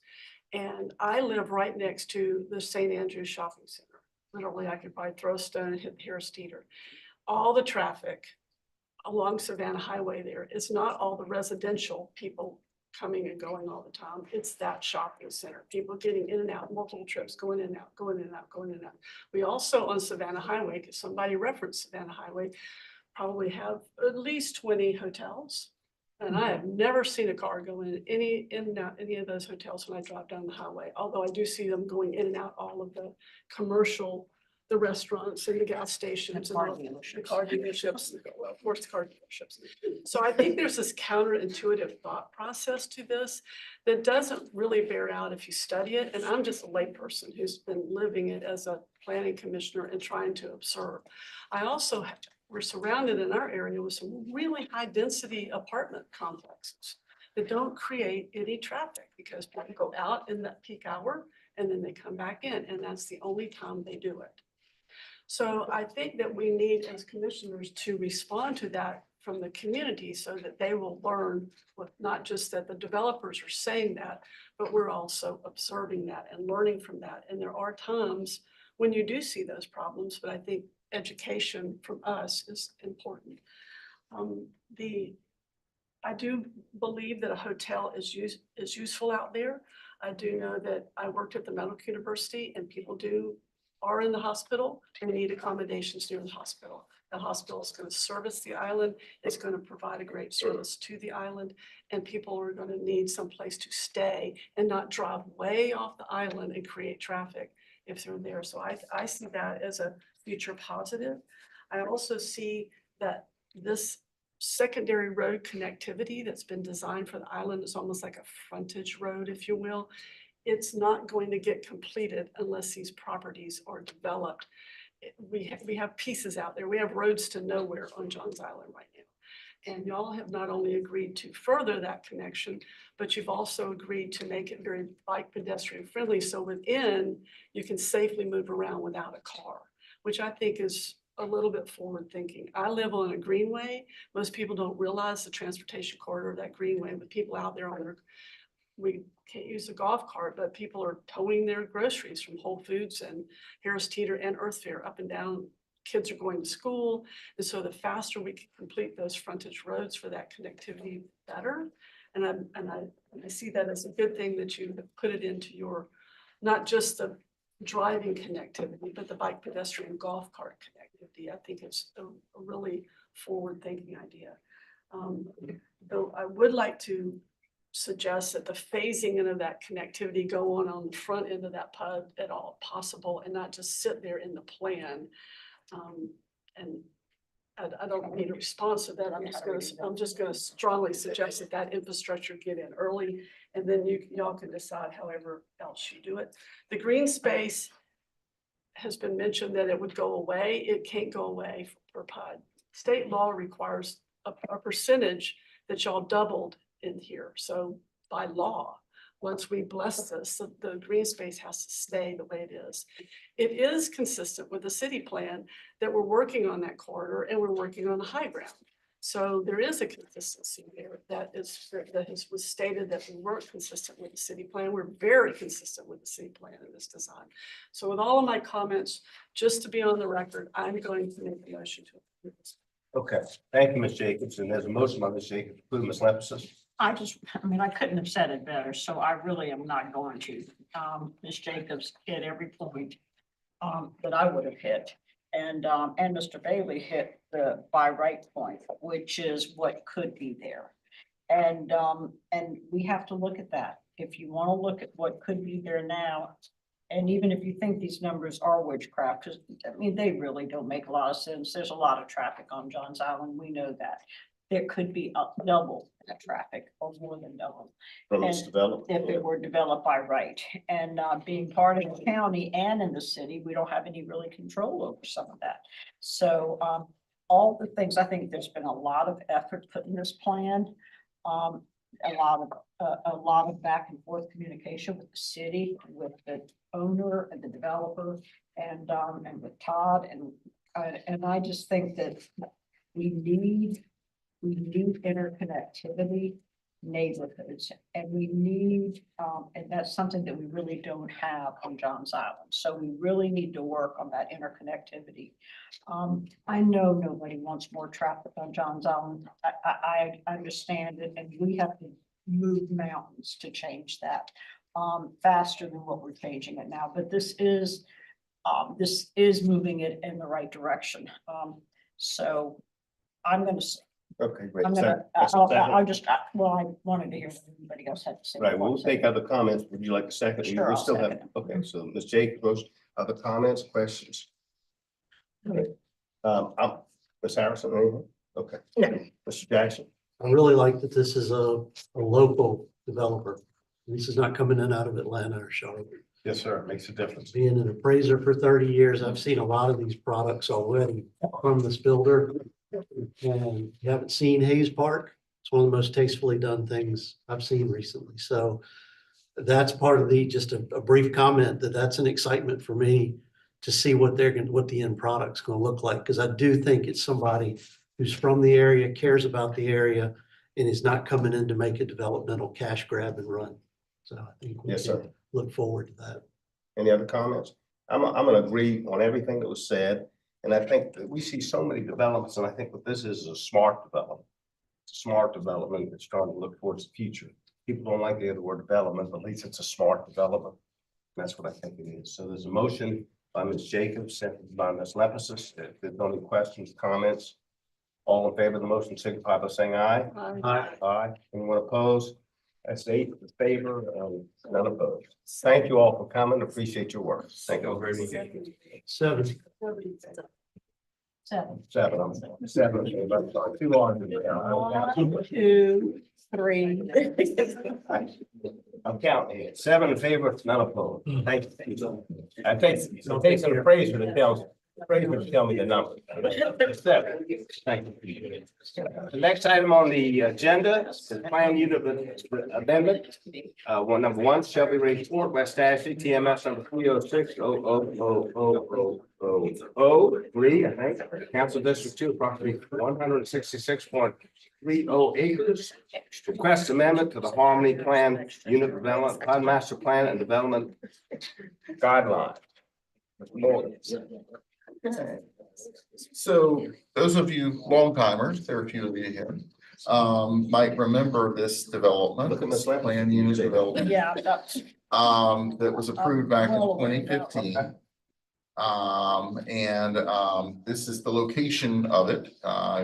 And I live right next to the St. Andrews Shopping Center. Literally, I could probably throw a stone and hit Harris Teeter. all the traffic along Savannah Highway there is not all the residential people coming and going all the time. It's that shopping center, people getting in and out, multiple trips, going in and out, going in and out, going in and out. We also on Savannah Highway, because somebody referenced Savannah Highway, probably have at least 20 hotels. And I have never seen a car go in and out any of those hotels when I drive down the highway, although I do see them going in and out all of the commercial, the restaurants and the gas stations. The car and dealerships. The car dealerships, well, of course, the car dealerships. So I think there's this counterintuitive thought process to this that doesn't really bear out if you study it. And I'm just a layperson who's been living it as a planning commissioner and trying to observe. I also we're surrounded in our area with some really high density apartment complexes that don't create any traffic because people go out in that peak hour and then they come back in, and that's the only time they do it. So I think that we need as commissioners to respond to that from the community so that they will learn with not just that the developers are saying that, but we're also observing that and learning from that. And there are times when you do see those problems, but I think education from us is important. I do believe that a hotel is useful out there. I do know that I worked at the Medical University and people are in the hospital and need accommodations near the hospital. The hospital is going to service the island. It's going to provide a great service to the island, and people are going to need some place to stay and not drive way off the island and create traffic if they're there. So I see that as a future positive. I also see that this secondary road connectivity that's been designed for the island is almost like a frontage road, if you will. It's not going to get completed unless these properties are developed. We have pieces out there. We have roads to nowhere on Johns Island right now. And y'all have not only agreed to further that connection, but you've also agreed to make it very bike pedestrian friendly. So within, you can safely move around without a car, which I think is a little bit forward thinking. I live on a greenway. Most people don't realize the transportation corridor of that greenway, but people out there on we can't use a golf cart, but people are towing their groceries from Whole Foods and Harris Teeter and Earth Fare up and down. Kids are going to school. And so the faster we can complete those frontage roads for that connectivity, better. And I see that as a good thing that you have put it into your, not just the driving connectivity, but the bike pedestrian golf cart connectivity. I think it's a really forward thinking idea. Though I would like to suggest that the phasing in of that connectivity go on the front end of that PUD at all possible and not just sit there in the plan. And I don't need a response to that. I'm just gonna strongly suggest that infrastructure get in early, and then y'all can decide however else you do it. The green space has been mentioned that it would go away. It can't go away for PUD. State law requires a percentage that y'all doubled in here. So by law, once we bless this, the green space has to stay the way it is. It is consistent with the city plan that we're working on that corridor and we're working on the high ground. So there is a consistency there that was stated that we weren't consistent with the city plan. We're very consistent with the city plan in this design. So with all of my comments, just to be on the record, I'm going to make a motion to approve this. Okay, thank you, Ms. Jacobs. And there's a motion by Ms. Jacobs, approve Ms. Lepsis. I couldn't have said it better, so I really am not going to. Ms. Jacobs hit every point that I would have hit. And Mr. Bailey hit the by right point, which is what could be there. And we have to look at that. If you want to look at what could be there now, and even if you think these numbers are witchcraft, because they really don't make a lot of sense. There's a lot of traffic on Johns Island. We know that. There could be double that traffic or more than double. From this development. If it were developed by right. And being part of the county and in the city, we don't have any really control over some of that. So all the things, I think there's been a lot of effort put in this plan. A lot of back and forth communication with the city, with the owner and the developer, and with Todd, and I just think that we need interconnectivity neighborhoods. And we need, and that's something that we really don't have on Johns Island. So we really need to work on that interconnectivity. I know nobody wants more traffic on Johns Island. I understand it, and we have to move mountains to change that faster than what we're changing it now. But this is moving it in the right direction. So I'm gonna, Okay, great. I'm gonna, I'll just, well, I wanted to hear what everybody else had to say. Right, we'll take other comments. Would you like a second? Sure, We I'll still have, second okay, so Ms. Jacobs, other comments, questions? Ms. Harrison, anything? Okay. No. Mr. Jackson? I really like that this is a local developer. This is not coming in out of Atlanta or Charlotte. Yes, sir. It makes a difference. Being an appraiser for 30 years, I've seen a lot of these products already from this builder. And you haven't seen Hayes Park. It's one of the most tastefully done things I've seen recently. So that's part of just a brief comment that's an excitement for me to see what the end product's going to look like. Because I do think it's somebody who's from the area, cares about the area, and is not coming in to make a developmental cash grab and run. So I think we Yes, can sir. look forward to that. Any other comments? I'm gonna agree on everything that was said. And I think that we see so many developments, and I think what this is a smart development. It's a smart development that's trying to look towards the future. People don't like the word development, but at least it's a smart development. That's what I think it is. So there's a motion by Ms. Jacobs, seconded by Ms. Lepsis. If there's any questions, comments, all in favor of the motion, signify by saying aye. Aye. Aye. Anyone opposed? That's 8 in favor, none opposed. Thank you all for coming. Appreciate your work. Thank you very much. 7. 7. I'm sorry. Too long. 1, 2, 3. I'm counting here. 7 in favor, none opposed. Thank you. I think it takes an appraiser to tell me the number. 7. Thank you. The next item on the agenda is the plan unit amendment. Number 1, Shelby Ray Court, West Ashley, TMS number 306-0000003, I think. Council District 2, approximately 166.30 acres. Request amendment to the Harmony Plan Unit Development, PUD Master Plan and Development Guidelines. Okay. So those of you long timers, there are a few of you here, might remember this development. Look at this land. Plan unit development. Yeah, that's. That was approved back in Well, 2015. This is the location of it.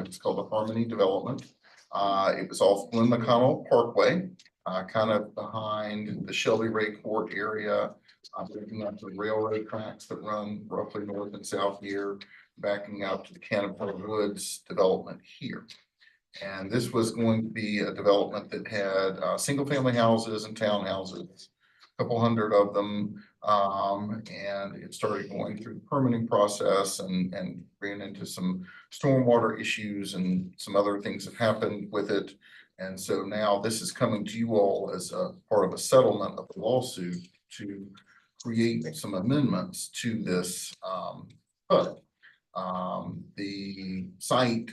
It's called the Harmony Development. It was off Glen McConnell Parkway, kind of behind the Shelby Ray Court area. Looking up the railroad tracks that run roughly north and south here, backing up to the Canterbury Woods development here. And this was going to be a development that had single family houses and townhouses, a couple hundred of them. And it started going through the permitting process and ran into some stormwater issues and some other things that happened with it. And so now this is coming to you all as a part of a settlement of the lawsuit to create some amendments to this PUD. The site,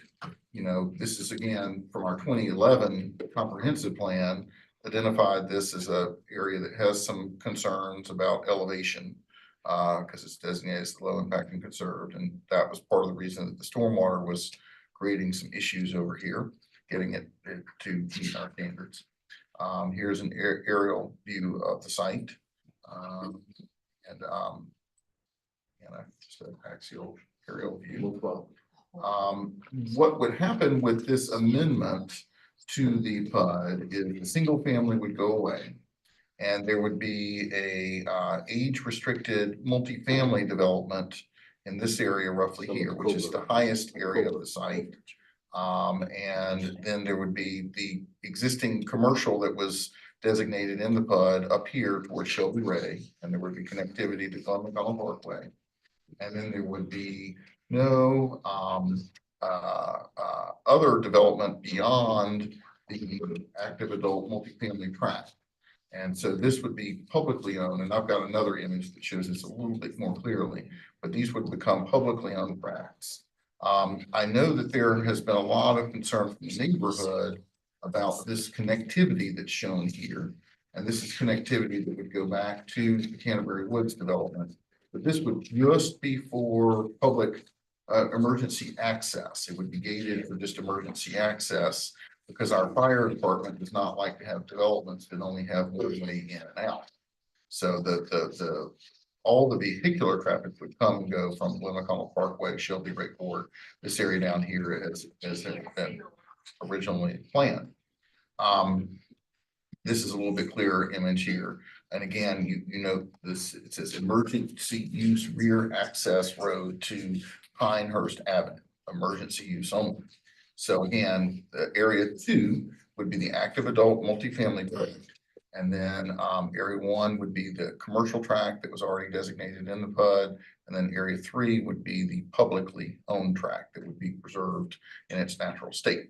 this is again from our 2011 comprehensive plan, identified this as an area that has some concerns about elevation because it's designated as low impact and conserved. And that was part of the reason that the stormwater was creating some issues over here, getting it to meet our standards. Here's an aerial view of the site. Just an aerial view. What would happen with this amendment to the PUD is the single family would go away, and there would be a age-restricted multifamily development in this area roughly here, which is the highest area of the site. And then there would be the existing commercial that was designated in the PUD up here towards Shelby Ray, and there would be connectivity to Glen McConnell Parkway. And then there would be no other development beyond the active adult multifamily tract. And so this would be publicly owned, and I've got another image that shows this a little bit more clearly, but these would become publicly owned tracts. I know that there has been a lot of concern from the neighborhood about this connectivity that's shown here. And this is connectivity that would go back to the Canterbury Woods development. But this would just be for public emergency access. It would be gated for just emergency access because our fire department does not like to have developments that only have one way in and out. So all the vehicular traffic would come and go from Limacoma Parkway, Shelby Ray Court, this area down here as had been originally planned. This is a little bit clearer image here. And again, you know, this, it says emergency use rear access road to Pinehurst Avenue, emergency use only. So again, the area 2 would be the active adult multifamily project. And then area 1 would be the commercial tract that was already designated in the PUD. And then area 3 would be the publicly owned tract that would be preserved in its natural state.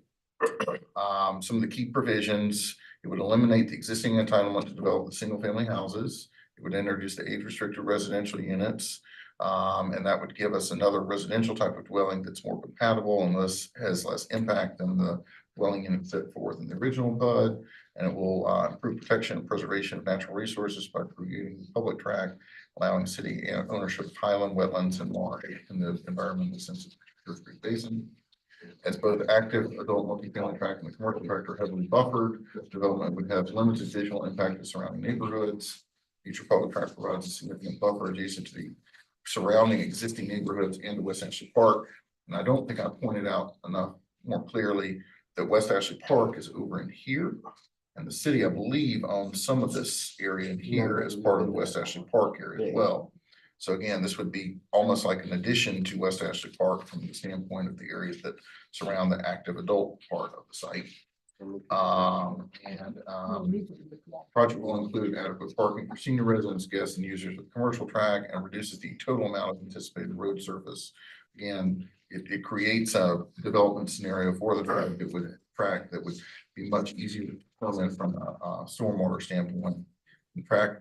Some of the key provisions: it would eliminate the existing entitlement to develop the single family houses. It would introduce the age restricted residential units. And that would give us another residential type of dwelling that's more compatible and has less impact than the dwelling unit set forth in the original PUD. And it will improve protection and preservation of natural resources by creating public tract, allowing city ownership of highland, wetlands, and marsh in the environmentally sensitive Creek Basin. As both active adult multifamily tract and the commercial tract are heavily buffered, development would have limited visual impact to surrounding neighborhoods. Future public tract provides a significant buffer adjacent to the surrounding existing neighborhoods and to West Ashley Park. And I don't think I pointed out enough more clearly that West Ashley Park is over in here. And the city, I believe, owns some of this area in here as part of the West Ashley Park area as well. So again, this would be almost like an addition to West Ashley Park from the standpoint of the areas that surround the active adult part of the site. Project will include adequate parking for senior residents, guests, and users of the commercial track, and reduces the total amount of anticipated road surface. Again, it creates a development scenario for the track that would be much easier to implement from a stormwater standpoint.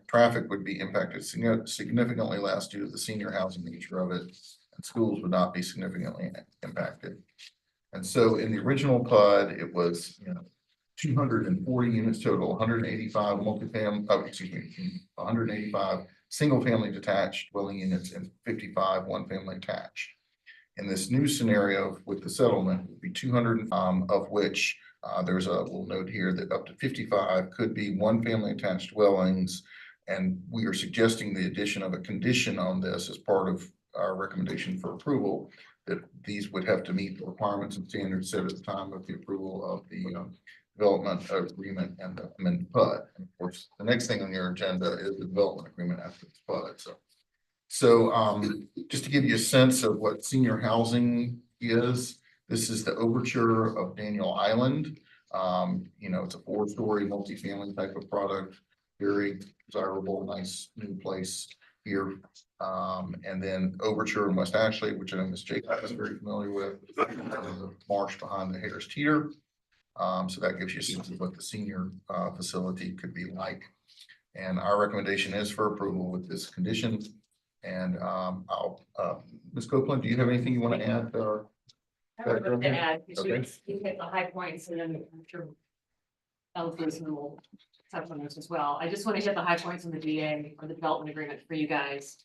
Traffic would be impacted significantly less due to the senior housing nature of it, and schools would not be significantly impacted. And so in the original PUD, it was, 240 units total, 185 multifamily, 185 single family detached dwelling units and 55 one family attached. In this new scenario with the settlement, would be 200, of which there's a little note here that up to 55 could be one family attached dwellings. And we are suggesting the addition of a condition on this as part of our recommendation for approval, that these would have to meet the requirements and standards set at the time of the approval of the development agreement and the amended PUD. And of course, the next thing on your agenda is the development agreement after the PUD. So just to give you a sense of what senior housing is, this is the overture of Daniel Island. It's a 4-story multifamily type of product, very desirable, nice new place here. And then overture in West Ashley, which I know Ms. Jacob is very familiar with, the marsh behind the Harris Teeter. So that gives you a sense of what the senior facility could be like. And our recommendation is for approval with this condition. And Ms. Copeland, do you have anything you want to add? I would love to add, because Okay. you hit the high points, and then I'm sure Ellis will touch on this as well. I just want to hit the high points on the DA or the development agreement for you guys.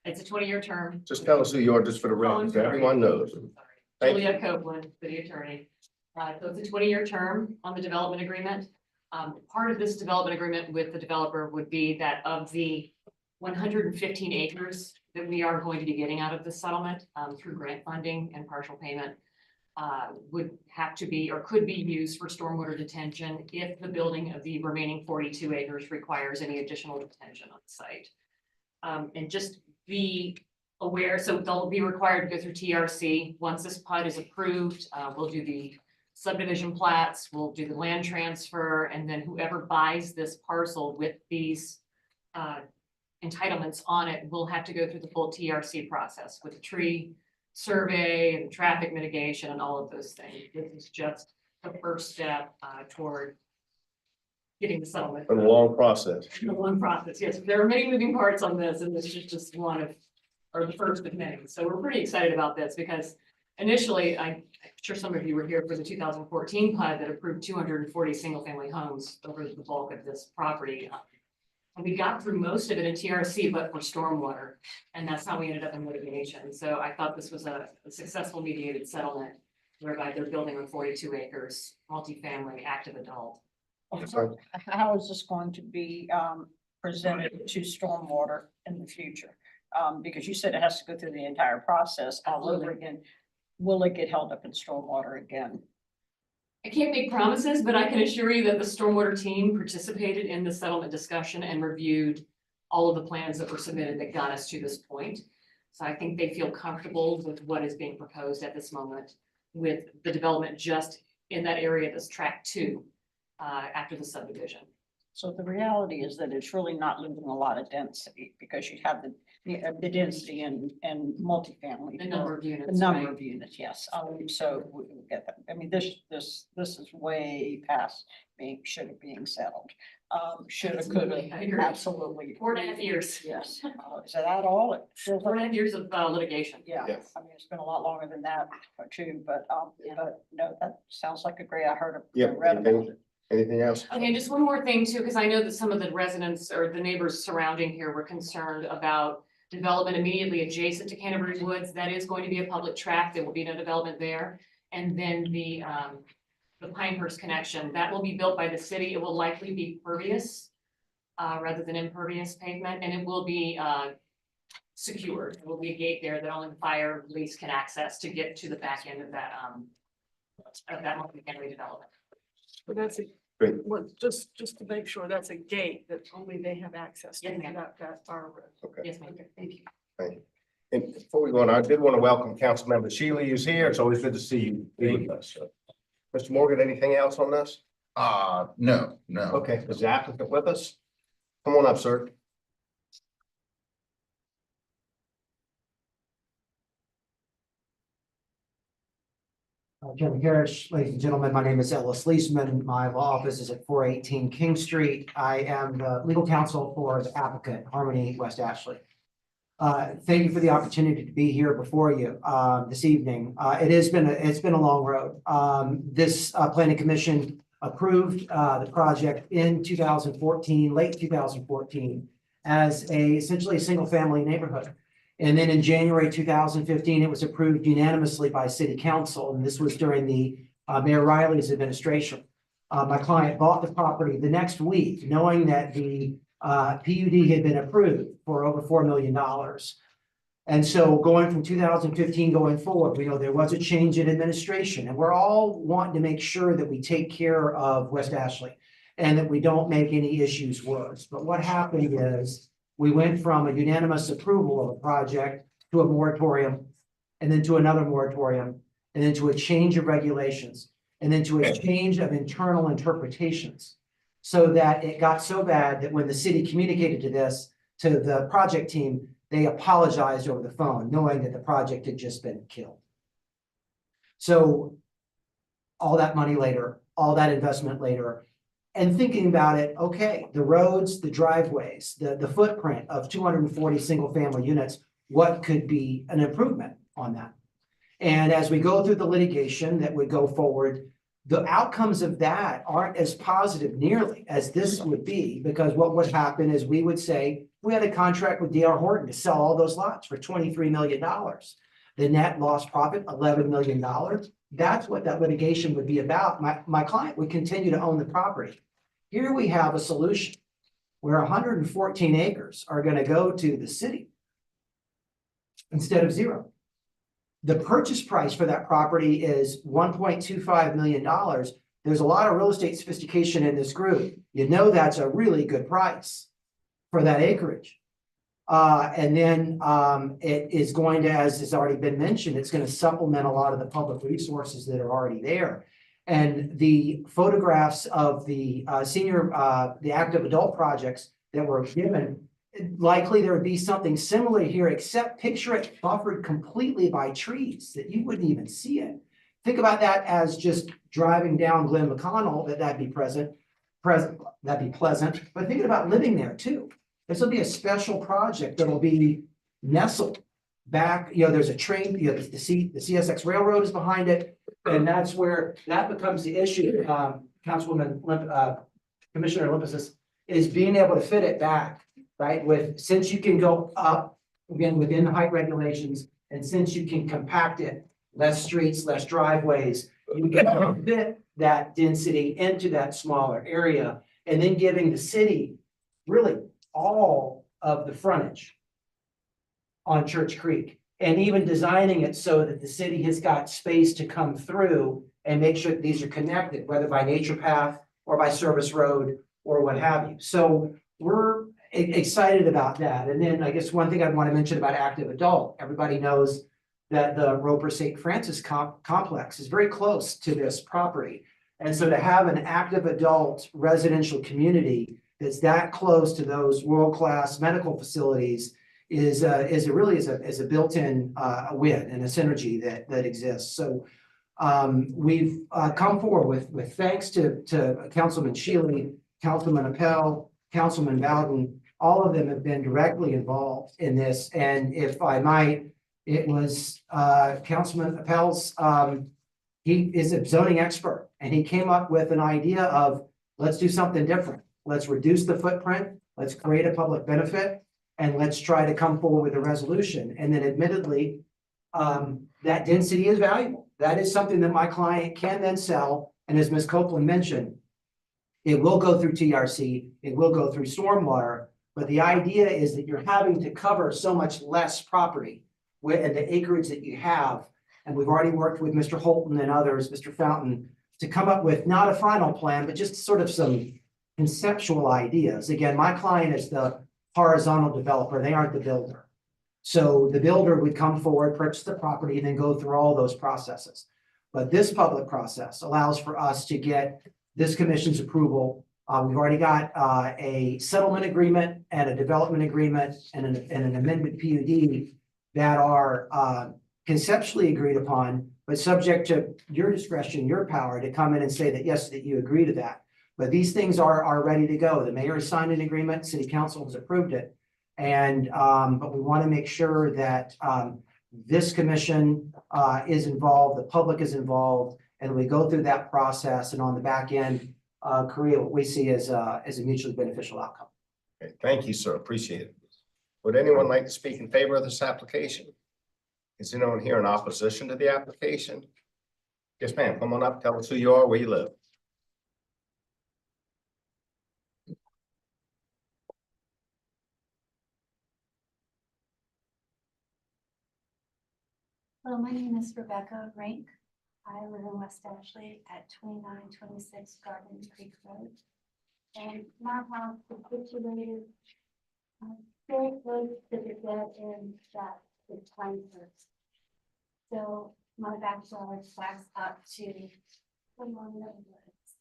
It's a 20-year term. Just tell us who you are, just for the Oh, I'm record, so sorry. everyone knows. Sorry. Thank you. Julia Copeland, city attorney. So it's a 20-year term on the development agreement. Part of this development agreement with the developer would be that of the 115 acres that we are going to be getting out of the settlement through grant funding and partial payment, would have to be or could be used for stormwater detention if the building of the remaining 42 acres requires any additional detention on the site. And just be aware, so they'll be required to go through TRC. Once this PUD is approved, we'll do the subdivision plats, we'll do the land transfer, and then whoever buys this parcel with these entitlements on it will have to go through the full TRC process with the tree survey and traffic mitigation and all of those things. This is just the first step toward getting the settlement. A long process. A long process, yes. There are many moving parts on this, and this is just one of, or the first of many. So we're pretty excited about this because initially, I'm sure some of you were here for the 2014 PUD that approved 240 single-family homes over the bulk of this property. And we got through most of it in TRC, but for stormwater, and that's how we ended up in litigation. So I thought this was a successful mediated settlement whereby they're building on 42 acres, multifamily, active adult. How is this going to be presented to stormwater in the future? Because you said it has to go through the entire process all over again. Will it get held up in stormwater again? I can't make promises, but I can assure you that the stormwater team participated in the settlement discussion and reviewed all of the plans that were submitted that got us to this point. So I think they feel comfortable with what is being proposed at this moment with the development just in that area that's track 2 after the subdivision. So the reality is that it's really not losing a lot of density because you have the density and multifamily. The number of units. The number right? of units, yes. So we get that. I mean, this is way past should have being settled. Shoulda, Absolutely, coulda, I agree. absolutely. 4.5 years. Yes. Is that all? It feels like- 4.5 years of litigation. Yeah, Yes. I mean, it's been a lot longer than that too, but no, that sounds like a great, I heard. Yep, read about it. Anything else? Okay, just one more thing too, because I know that some of the residents or the neighbors surrounding here were concerned about development immediately adjacent to Canterbury Woods. That is going to be a public tract. There will be no development there. And then the Pinehurst connection, that will be built by the city. It will likely be pervious rather than impervious pavement, and it will be secured. There will be a gate there that only the fire and police can access to get to the back end of that multifamily development. But that's a, Great. just to make sure, that's a gate that only they have access to, Yes, ma'am. that fire road. Okay. Yes, ma'am. Thank you. And before we go on, I did want to welcome Councilmember Shealy, who's here. It's always good to see you being with us. So, Mr. Morgan, anything else on this? No. Okay, is the applicant with us? Come on up, sir. Chairman Garrish, ladies and gentlemen, my name is Ellis Leesman. My law office is at 418 King Street. I am the legal counsel for the applicant, Harmony West Ashley. Thank you for the opportunity to be here before you this evening. It's been a long road. This planning commission approved the project in 2014, late 2014, as essentially a single family neighborhood. And then in January 2015, it was approved unanimously by city council, and this was during the Mayor Riley's administration. My client bought the property the next week, knowing that the PUD had been approved for over $4 million. And so going from 2015 going forward, we know there was a change in administration, and we're all wanting to make sure that we take care of West Ashley and that we don't make any issues worse. But what happened is we went from a unanimous approval of a project to a moratorium, and then to another moratorium, and then to a change of regulations, and then to a change of internal interpretations. So that it got so bad that when the city communicated to the project team, they apologized over the phone, knowing that the project had just been killed. So all that money later, all that investment later, and thinking about it, okay, the roads, the driveways, the footprint of 240 single family units, what could be an improvement on that? And as we go through the litigation that would go forward, the outcomes of that aren't as positive nearly as this would be, because what would happen is we would say, we had a contract with D.R. Horton to sell all those lots for $23 million. The net lost profit, $11 million. That's what that litigation would be about. My client would continue to own the property. Here we have a solution where 114 acres are going to go to the city instead of 0. The purchase price for that property is $1.25 million. There's a lot of real estate sophistication in this group. You know that's a really good price for that acreage. And then it is going to, as has already been mentioned, it's going to supplement a lot of the public resources that are already there. And the photographs of the the active adult projects that were given, likely there would be something similar here, except picture it buffered completely by trees that you wouldn't even see it. Think about that as just driving down Glen McConnell, that'd be pleasant, but thinking about living there too. This will be a special project that'll be nestled back, there's a train, the CSX Railroad is behind it. And that's where that becomes the issue, Commissioner Olympus is being able to fit it back, right? Since you can go up, again, within the height regulations, and since you can compact it, less streets, less driveways, you can fit that density into that smaller area, and then giving the city really all of the frontage on Church Creek, and even designing it so that the city has got space to come through and make sure that these are connected, whether by nature path or by service road or what have you. So we're excited about that. And then I guess one thing I want to mention about active adult, everybody knows that the Roper St. Francis complex is very close to this property. And so to have an active adult residential community that's that close to those world-class medical facilities is a built-in win and a synergy that exists. So we've come forward with thanks to Councilman Shealy, Councilman Appel, Councilman Bowden. All of them have been directly involved in this. And if I might, it was Councilman Appel's, he is a zoning expert, and he came up with an idea of, let's do something different. Let's reduce the footprint, let's create a public benefit, and let's try to come forward with a resolution. And then admittedly, that density is valuable. That is something that my client can then sell. And as Ms. Copeland mentioned, it will go through TRC, it will go through stormwater, but the idea is that you're having to cover so much less property and the acreage that you have. And we've already worked with Mr. Holton and others, Mr. Fountain, to come up with not a final plan, but just sort of some conceptual ideas. Again, my client is the horizontal developer, they aren't the builder. So the builder would come forward, purchase the property, and then go through all those processes. But this public process allows for us to get this commission's approval. We've already got a settlement agreement and a development agreement and an amendment PUD that are conceptually agreed upon, but subject to your discretion, your power to come in and say that, yes, that you agree to that. But these things are ready to go. The mayor has signed an agreement, city council has approved it. And, but we want to make sure that this commission is involved, the public is involved, and we go through that process and on the back end, create what we see as a mutually beneficial outcome. Okay, thank you, sir. Appreciate it. Would anyone like to speak in favor of this application? Is anyone here in opposition to the application? Yes, ma'am. Come on up. Tell us who you are, where you live. Hello, my name is Rebecca Rank. I live in West Ashley at 2926 Garden Creek Road. And my house is situated very close to the dead end that is Pine First. So my backyard backs up to the Long Meadow Woods.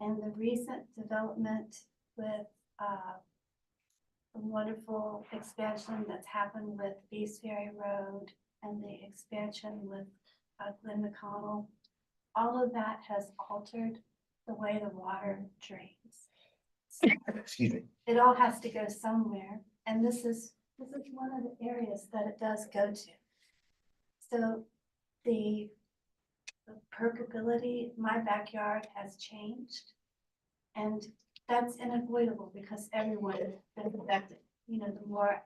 And the recent development with the wonderful expansion that's happened with East Ferry Road and the expansion with Glen McConnell, all of that has altered the way the water drains. So Excuse me. it all has to go somewhere, and this is one of the areas that it does go to. So the permeability, my backyard has changed, and that's unavoidable because everyone is affected. You know, the more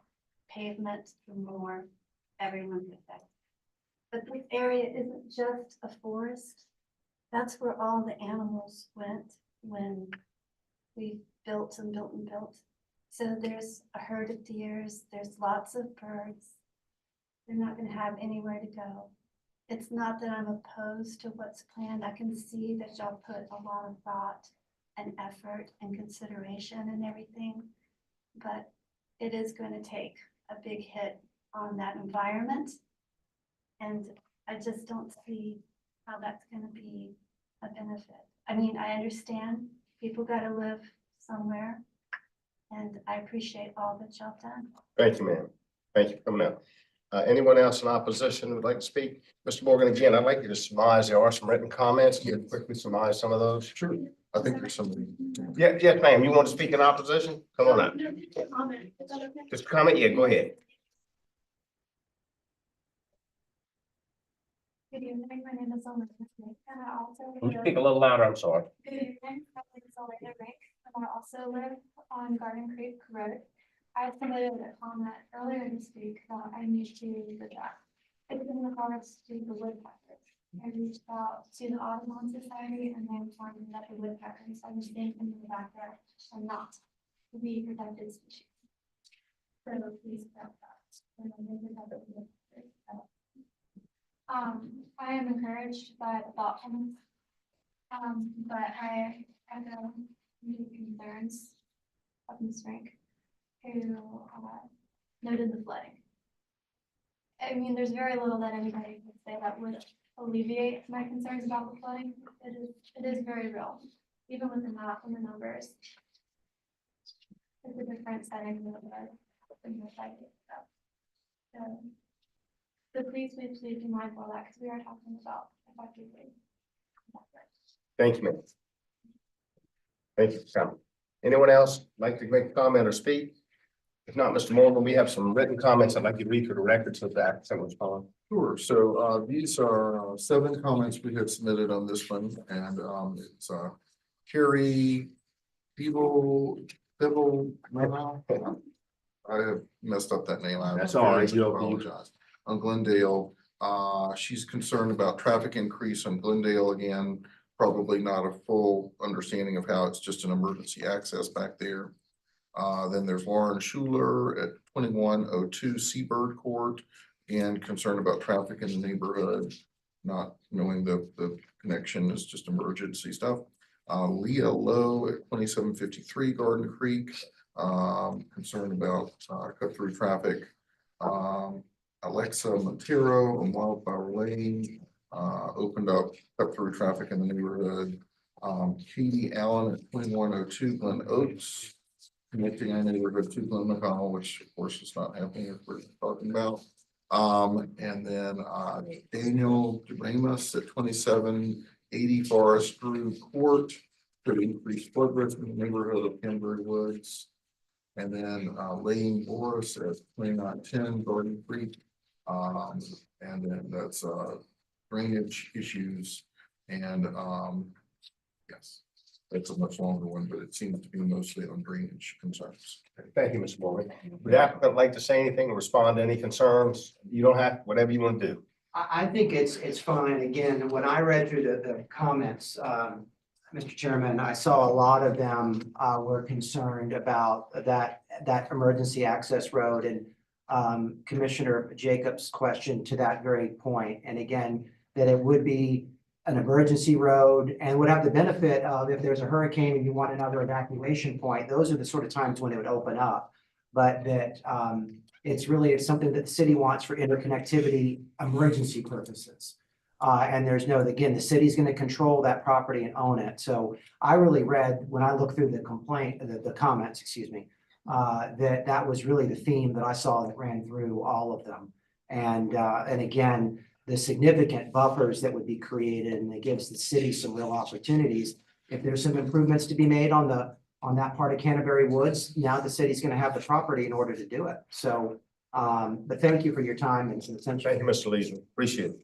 pavement, the more everyone's affected. But this area isn't just a forest. That's where all the animals went when we built and built and built. So there's a herd of deers, there's lots of birds. They're not gonna have anywhere to go. It's not that I'm opposed to what's planned. I can see that y'all put a lot of thought and effort and consideration and everything. But it is going to take a big hit on that environment. And I just don't see how that's going to be a benefit. I mean, I understand people got to live somewhere, and I appreciate all that y'all done. Thank you, ma'am. Thank you for coming out. Anyone else in opposition would like to speak? Mr. Morgan, again, I'd like you to surmise. There are some written comments. Can you quickly surmise some of those? Sure. I think there's somebody. Yeah, yes, ma'am. You want to speak in opposition? Come on out. Just a comment. Yeah, go ahead. Good evening, my name is Elena Smith, and I also Can you live. speak a little louder? I'm sorry. Good evening, my name is Elena Rink, and I also live on Garden Creek Road. I submitted a comment earlier this week that I need to address. It's in regards to the woodpeckers. I reached out to the Audubon Society and they informed me that the woodpeckers I'm seeing in the backyard are not the protected species. So please correct that. And then they protect the woodpeckers. I am encouraged by the thoughtfulness. But I echo the concerns of Ms. Frank, who noted the flooding. I mean, there's very little that anybody could say that would alleviate my concerns about the flooding. It is very real, even with the map and the numbers. It's a different setting than the site. So please be mindful of that because we are talking about effectively. Thank you, ma'am. Thank you, Sam. Anyone else like to make a comment or speak? If not, Mr. Morgan, we have some written comments I'd like you to read for the record so that someone's following. Sure, so these are 7 comments we have submitted on this one, and it's Carrie Bevel, I have messed up that name. That's all right. I apologize. On Glendale, she's concerned about traffic increase on Glendale again, probably not a full understanding of how it's just an emergency access back there. Then there's Lauren Schuler at 2102 Seabird Court, and concerned about traffic in the neighborhood, not knowing the connection is just emergency stuff. Leah Lowe at 2753 Garden Creek, concerned about cut through traffic. Alexa Montero on Wildflower Lane, opened up cut through traffic in the neighborhood. Katie Allen at 2102 Glen Oaks, connecting our neighborhood to Glen McConnell, which of course is not happening if we're talking about. And then Daniel Ramus at 2780 Forest Grove Court to increase flood risk in the neighborhood of Canterbury Woods. And then Lane Boris at 2910 Garden Creek. And then that's drainage issues and yes. It's a much longer one, but it seems to be mostly on drainage concerns. Thank you, Mr. Morgan. Would the applicant like to say anything or respond to any concerns? You don't have, whatever you want to do. I think it's fine. Again, when I read through the comments, Mr. Chairman, I saw a lot of them were concerned about that emergency access road and Commissioner Jacobs' question to that very point. And again, that it would be an emergency road and would have the benefit of if there's a hurricane and you want another evacuation point, those are the sort of times when it would open up. But that it's something that the city wants for interconnectivity emergency purposes. And there's again, the city's going to control that property and own it. So I really read when I looked through the comments, excuse me, that was really the theme that I saw that ran through all of them. And again, the significant buffers that would be created, and it gives the city some real opportunities. If there's some improvements to be made on that part of Canterbury Woods, now the city's going to have the property in order to do it. So, but thank you for your time and some attention. Thank you, Mr. Leeson. Appreciate it.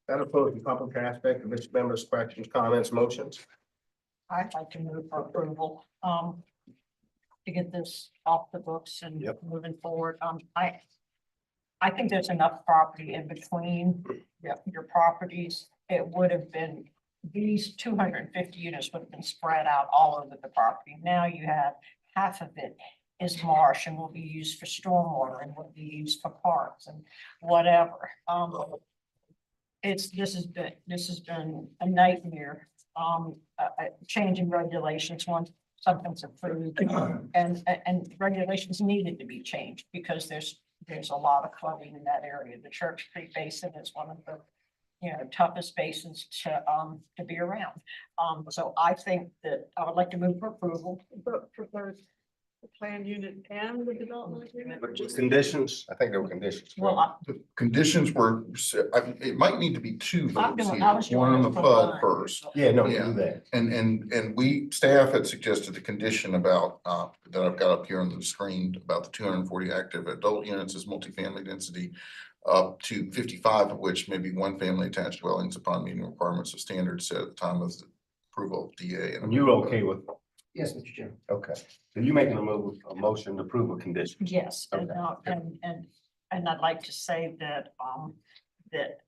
That opposed the public aspect of Mr. Members' questions, comments, motions. I'd like to move for approval, to get this off the books and moving forward. I think there's enough property in between your properties. It would have been, these 250 units would have been spread out all over the property. Now you have half of it is marsh and will be used for stormwater and will be used for parks and whatever. This has been a nightmare. Changing regulations once something's approved, and regulations needed to be changed because there's a lot of flooding in that area. The Church Creek Basin is one of the toughest basins to be around. So I think that I would like to move for approval. For both the plan unit and the development agreement. With conditions, I think there were conditions. Well, The conditions were, it might need to be 2 votes I here. was One on the doing it for PUD one. first. Yeah, no, we do that. And staff had suggested the condition about, that I've got up here on the screen about the 240 active adult units as multifamily density. up to 55 of which may be one family attached dwellings upon meeting requirements of standards set at the time of the approval of DA. And you're okay with, Yes, Mr. Chairman. okay, so you making a motion to approve a condition? Yes, and, Okay. and I'd like to say that, that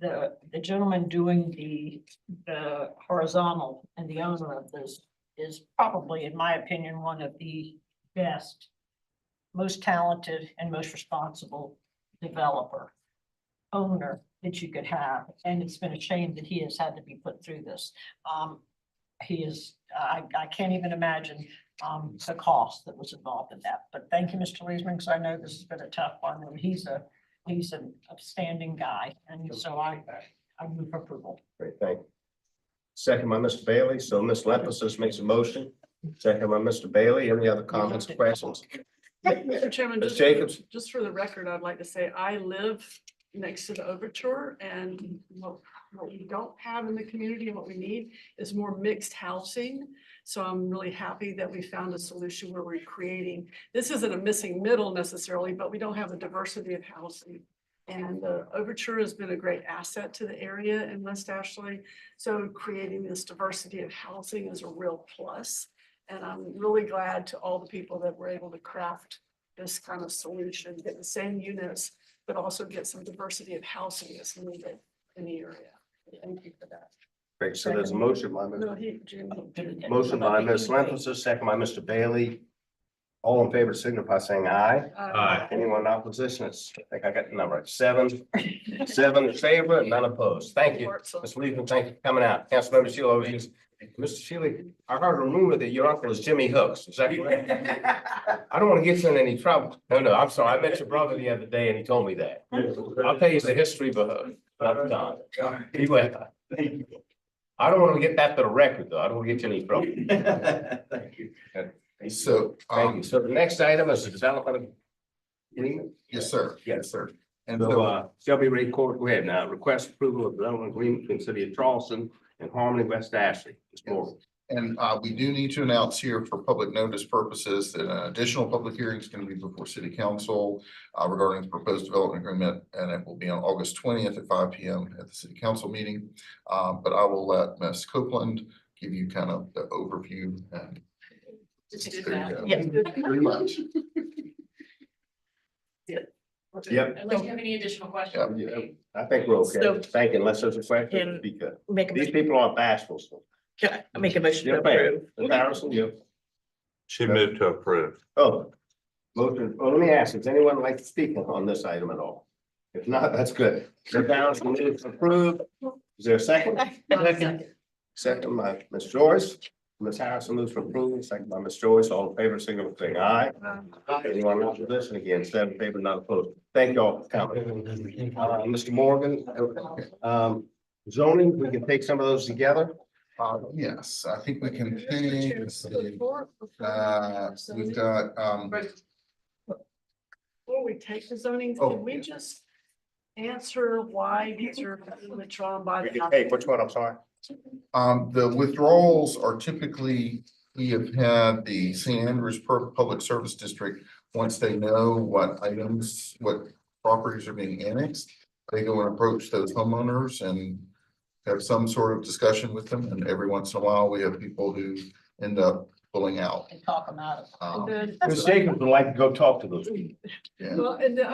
the gentleman doing the horizontal and the owner of this is probably, in my opinion, one of the best, most talented and most responsible developer owner that you could have. And it's been a shame that he has had to be put through this. He is, I can't even imagine the cost that was involved in that. But thank you, Mr. Leesman, because I know this has been a tough one, and he's an upstanding guy, and so I move for approval. Great, thank you. Second by Mr. Bailey, so Ms. Lepus makes a motion. Second by Mr. Bailey. Any other comments, questions? Mr. Chairman, Ms. just, Jacobs? just for the record, I'd like to say I live next to the Overture, and what we don't have in the community and what we need is more mixed housing. So I'm really happy that we found a solution where we're creating, this isn't a missing middle necessarily, but we don't have a diversity of housing. And the Overture has been a great asset to the area in West Ashley. So creating this diversity of housing is a real plus. And I'm really glad to all the people that were able to craft this kind of solution, get the same units, but also get some diversity of housing that's needed in the area. Thank you for that. Great, so there's a motion by No, Jim. motion by Ms. Lepus, second by Mr. Bailey. All in favor signify by saying aye. Aye. Anyone in opposition? I think I got the number right. Seven in favor and none opposed. Thank you. Mr. Leesman, thank you for coming out. Councilmember Sheila, over to you. Mr. Sheila, I heard a rumor that your uncle is Jimmy Hooks. Is that correct? I don't want to get you in any trouble. No, I'm sorry. I met your brother the other day and he told me that. I'll tell you the history behind it. Anyway, I don't want to get that to the record though. I don't want to get you in any trouble. Thank you. So, Thank you. So the next item is the development agreement. yes, sir. Yes, sir. And So, so, Shelby Ray Court, go ahead now. Request approval of development agreement between the city of Charleston and Harmony West Ashley. Mr. Morgan. and we do need to announce here for public notice purposes that an additional public hearing is going to be before city council regarding the proposed development agreement, and it will be on August 20th at 5 p.m. at the city council meeting. But I will let Ms. Copeland give you kind of the overview and Just did there you that. go. Yeah. Pretty much. Yep. Unless you have any additional questions. Yeah, I think we're okay. So- Thank you. Unless there's a question, Can- be good. Make These a, people aren't bashful. So. can I make a motion to Yeah, ma'am. approve? Ms. Harrison, you. She moved to approve. Oh. Motion, well, let me ask, does anyone like to speak on this item at all? If not, that's good. Ms. Harrison, move to approve. Is there a second? Second by Ms. Joyce. Ms. Harrison moves for approval, second by Ms. Joyce. All in favor, signal by saying aye. Anyone in opposition? Again, 7 in favor, not opposed. Thank you all for coming. Mr. Morgan, zoning, we can take some of those together. Yes, I think we can take, let's see, we've got, Before we take the zoning, Oh, can we just answer why these are withdrawn by We the? can take, which one, I'm sorry? the withdrawals are typically, we have had the St. Andrews Public Service District, once they know what items, what properties are being annexed, they go and approach those homeowners and have some sort of discussion with them, and every once in a while, we have people who end up pulling out. And talk them out of. And then- Ms. Jacobs would like to go talk to those people. Yeah. Well, and the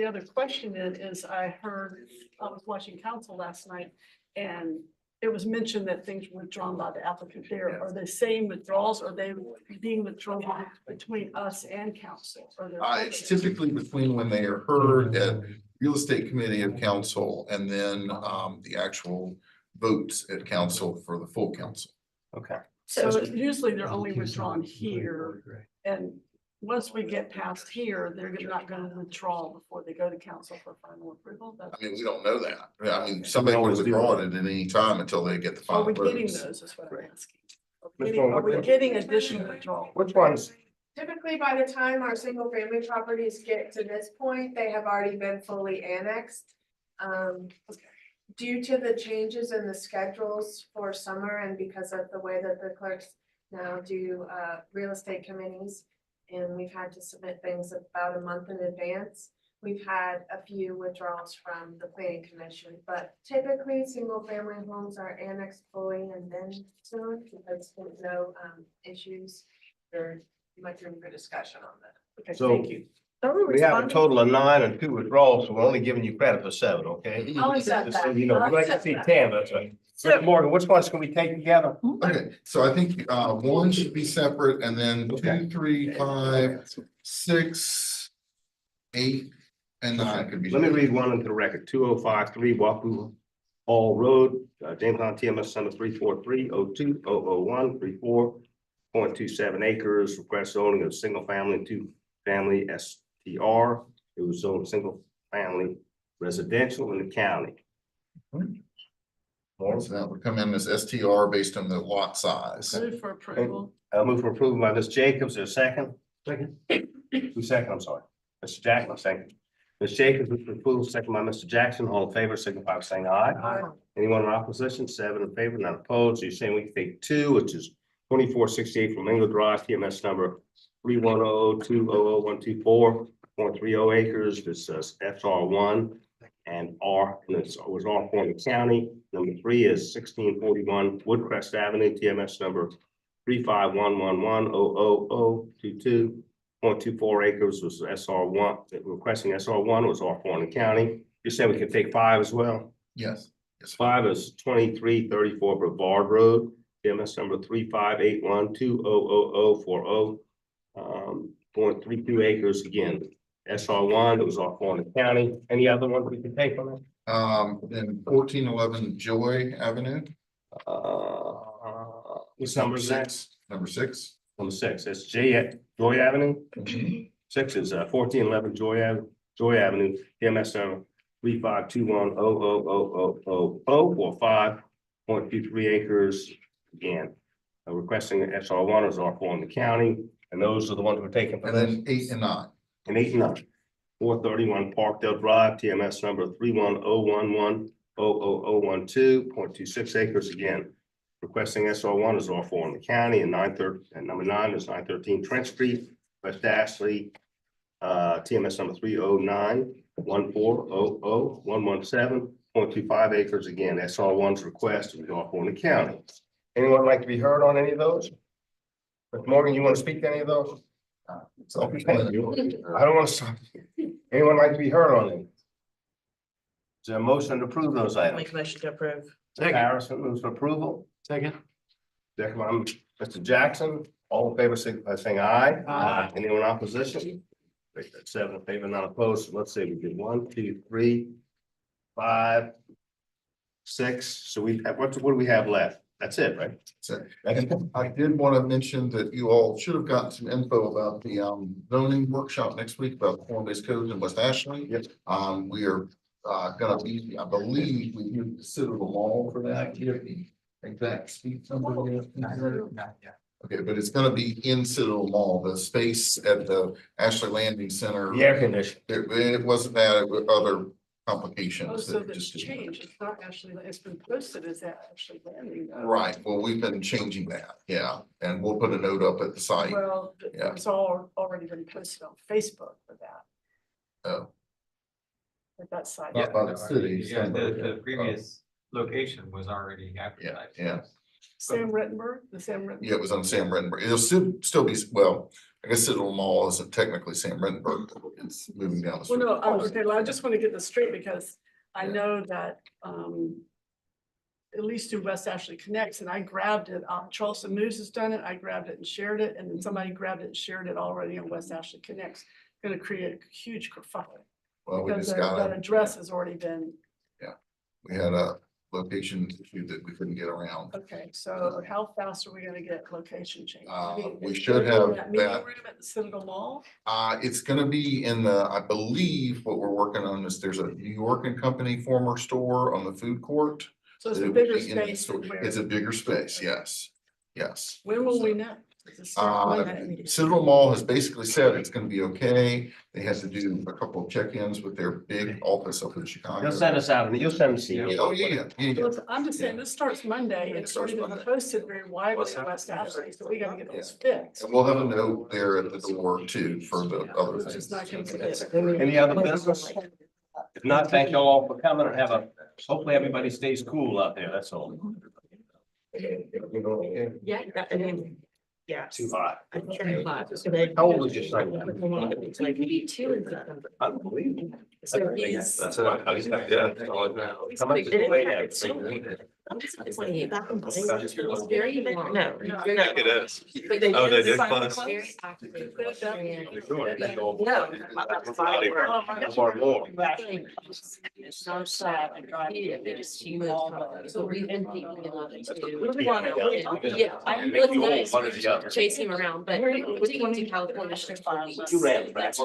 other question is I heard, I was watching council last night, and it was mentioned that things were withdrawn by the applicant there. Are they same withdrawals, or are they being withdrawn between us and council? Or they're- It's typically between when they are heard at real estate committee of council and then, the actual votes at council for the full council. Okay. So usually they're only withdrawn here, and once we get past here, they're not gonna withdraw before they go to council for final approval. That's- I mean, we don't know that. I mean, somebody can withdraw it at any time until they get the Are final we getting votes. those is what I'm asking. Ms. Vaughn, Are we what- getting additional withdrawal? Which ones? Typically, by the time our single family properties get to this point, they have already been fully annexed. Due to the changes in the schedules for summer and because of the way that the clerks now do real estate committees, and we've had to submit things about a month in advance, we've had a few withdrawals from the planning commission, but typically, single-family homes are annexed fully and then soon, because there's no, issues. There's much room for discussion on that. Okay, So- thank you. Are We have a responding? total of 9 and 2 withdrawals, so we're only giving you credit for 7, okay? I'll accept Just so that. you know, I'll we like to accept see that. 10, that's right. Mr. Morgan, which ones can we take together? Okay, so I think one should be separate and then Okay. 2, 3, 5, 6, 8, and 9 could be. Let me read one into the record. 2053 Walkthrough Hall Road, Jamestown TMS number 343020001, 34.27 acres, request zoning of single family and 2-family STR. It was zoned single family residential in the county. So that would come in as STR based on the lot size. Move for approval. I'll move for approval by Ms. Jacobs, is there a second? Second. Who's second, I'm sorry. Mr. Jackson, second. Ms. Jacobs, move for approval, second by Mr. Jackson, all in favor, signify by saying aye. Aye. Anyone in opposition? 7 in favor, none opposed. So you're saying we can take 2, which is 2468 Flamingo Drive, TMS number 310200124.30 acres. This is SR1 and R, and it was R4 in the county. Number 3 is 1641 Woodcrest Avenue, TMS number 35111000022.24 acres was SR1. Requesting SR1 was R4 in the county. You said we could take 5 as well? Yes. Yes. 5 is 2334 Brevard Road, TMS number 35812000040. 0.32 acres again. SR1, it was R4 in the county. Any other ones we can take on Then 1411 Joy Avenue. that? Which number is that? Number 6. Number 6, that's Joy Avenue. 6 is 1411 Joy Avenue, TMS number 352100000 for 5.23 acres. Again, requesting the SR1 is R4 in the county, and those are the ones we're taking for And this. then 8 and 9. And 8 and 9. 431 Parkdale Drive, TMS number 31011000012.26 acres again. Requesting SR1 is R4 in the county, and number 9 is 913 Trent Street, West Ashley. TMS number 30914000117.25 acres again. SR1's request is R4 in the county. Anyone like to be heard on any of those? Mr. Morgan, you want to speak to any of those? Okay. I don't want to stop. Anyone like to be heard on any? Is there a motion to approve those items? Make a motion to approve. Harrison moves for approval. Second. Second by Mr. Jackson. All in favor, signify by saying aye. Aye. Anyone in opposition? Great, that's 7 in favor, none opposed. So let's say we did 1, 2, 3, 5, 6. So we have, what do we have left? That's it, right? So, and I did want to mention that you all should have gotten some info about the zoning workshop next week about form-based codes in West Ashley. Yes. We are gonna be, I believe, we need to sit at the mall for that. Do you have the exact speed number yet? Okay, but it's gonna be in Citadel Mall, the space at the Ashley Landing Center. The air conditioning. It wasn't that, it was other Oh, complications. so that that's just- changed. It's not actually, it's been posted as that actually landing. though. Right, well, we've been changing that, yeah, and we'll put a note up at the site. Well, Yeah. it's all already been posted on Facebook for that, Oh, at that site. not by the city. Yeah, the previous location was already Yeah, advertised. yeah, Sam Rittenberg, the Sam Rittenberg. yeah, it was on Sam Rittenberg. It'll still be, well, I guess Citadel Mall isn't technically Sam Rittenberg. It's moving down the Well, street. no, okay, well, I just want to get this straight because I know that, at least through West Ashley Connects, and I grabbed it, Charleston News has done it, I grabbed it and shared it, and then somebody grabbed it and shared it already on West Ashley Connects. Gonna create a huge kerfuffle, Well, we because just that got, address has already been, we had a location issue that we couldn't get around. okay, so how fast are we gonna get location change? We should have Meeting that. room at the Citadel Mall? It's gonna be in the, I believe what we're working on is there's a New York and Company former store on the food court. So it's It a will bigger be in the space store. than where. It's a bigger space, yes, yes. When will we know? Citadel Mall has basically said it's gonna be okay. They had to do a couple of check-ins with their big office up in Chicago. You'll send us out, and you'll send us. Oh, yeah. Well, I'm just saying, this starts Monday, it's already been posted very widely in West Ashley, so we gotta get those fixed. And we'll have a note there at the door too for the other It's just not gonna things. be. Any other business? If not, thank you all for coming and hopefully everybody stays cool out there, that's all. Yeah, I mean, yeah. Too hot. I'm sure. How old is your son? It's like maybe two in September. Unbelievable. So he's. That's it. I just got, yeah. How much is the weight at? It's like he's back in the day. It's very long. No. It is. But they Oh, they did find close? very active. No. No. That's our more. It's so sad to drive. They just see all the. So we empty. What do we want to- Yeah, I Make really you old, nice one or the other. chase him around, but we're taking to California. You ran, right?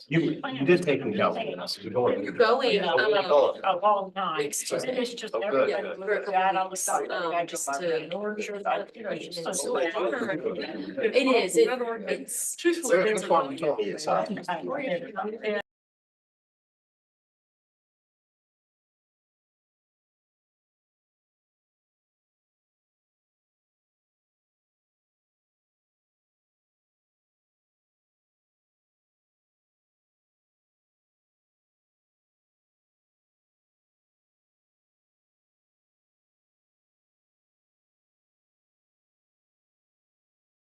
You did take me to California. You're going. You're going, A long time. Next Tuesday. It's just Oh, good. everything. For a couple That I of was weeks, talking just about to- the Orchard, you know, it's just so hard. It is, it's. Truthfully. That's why you told me it's hot. I-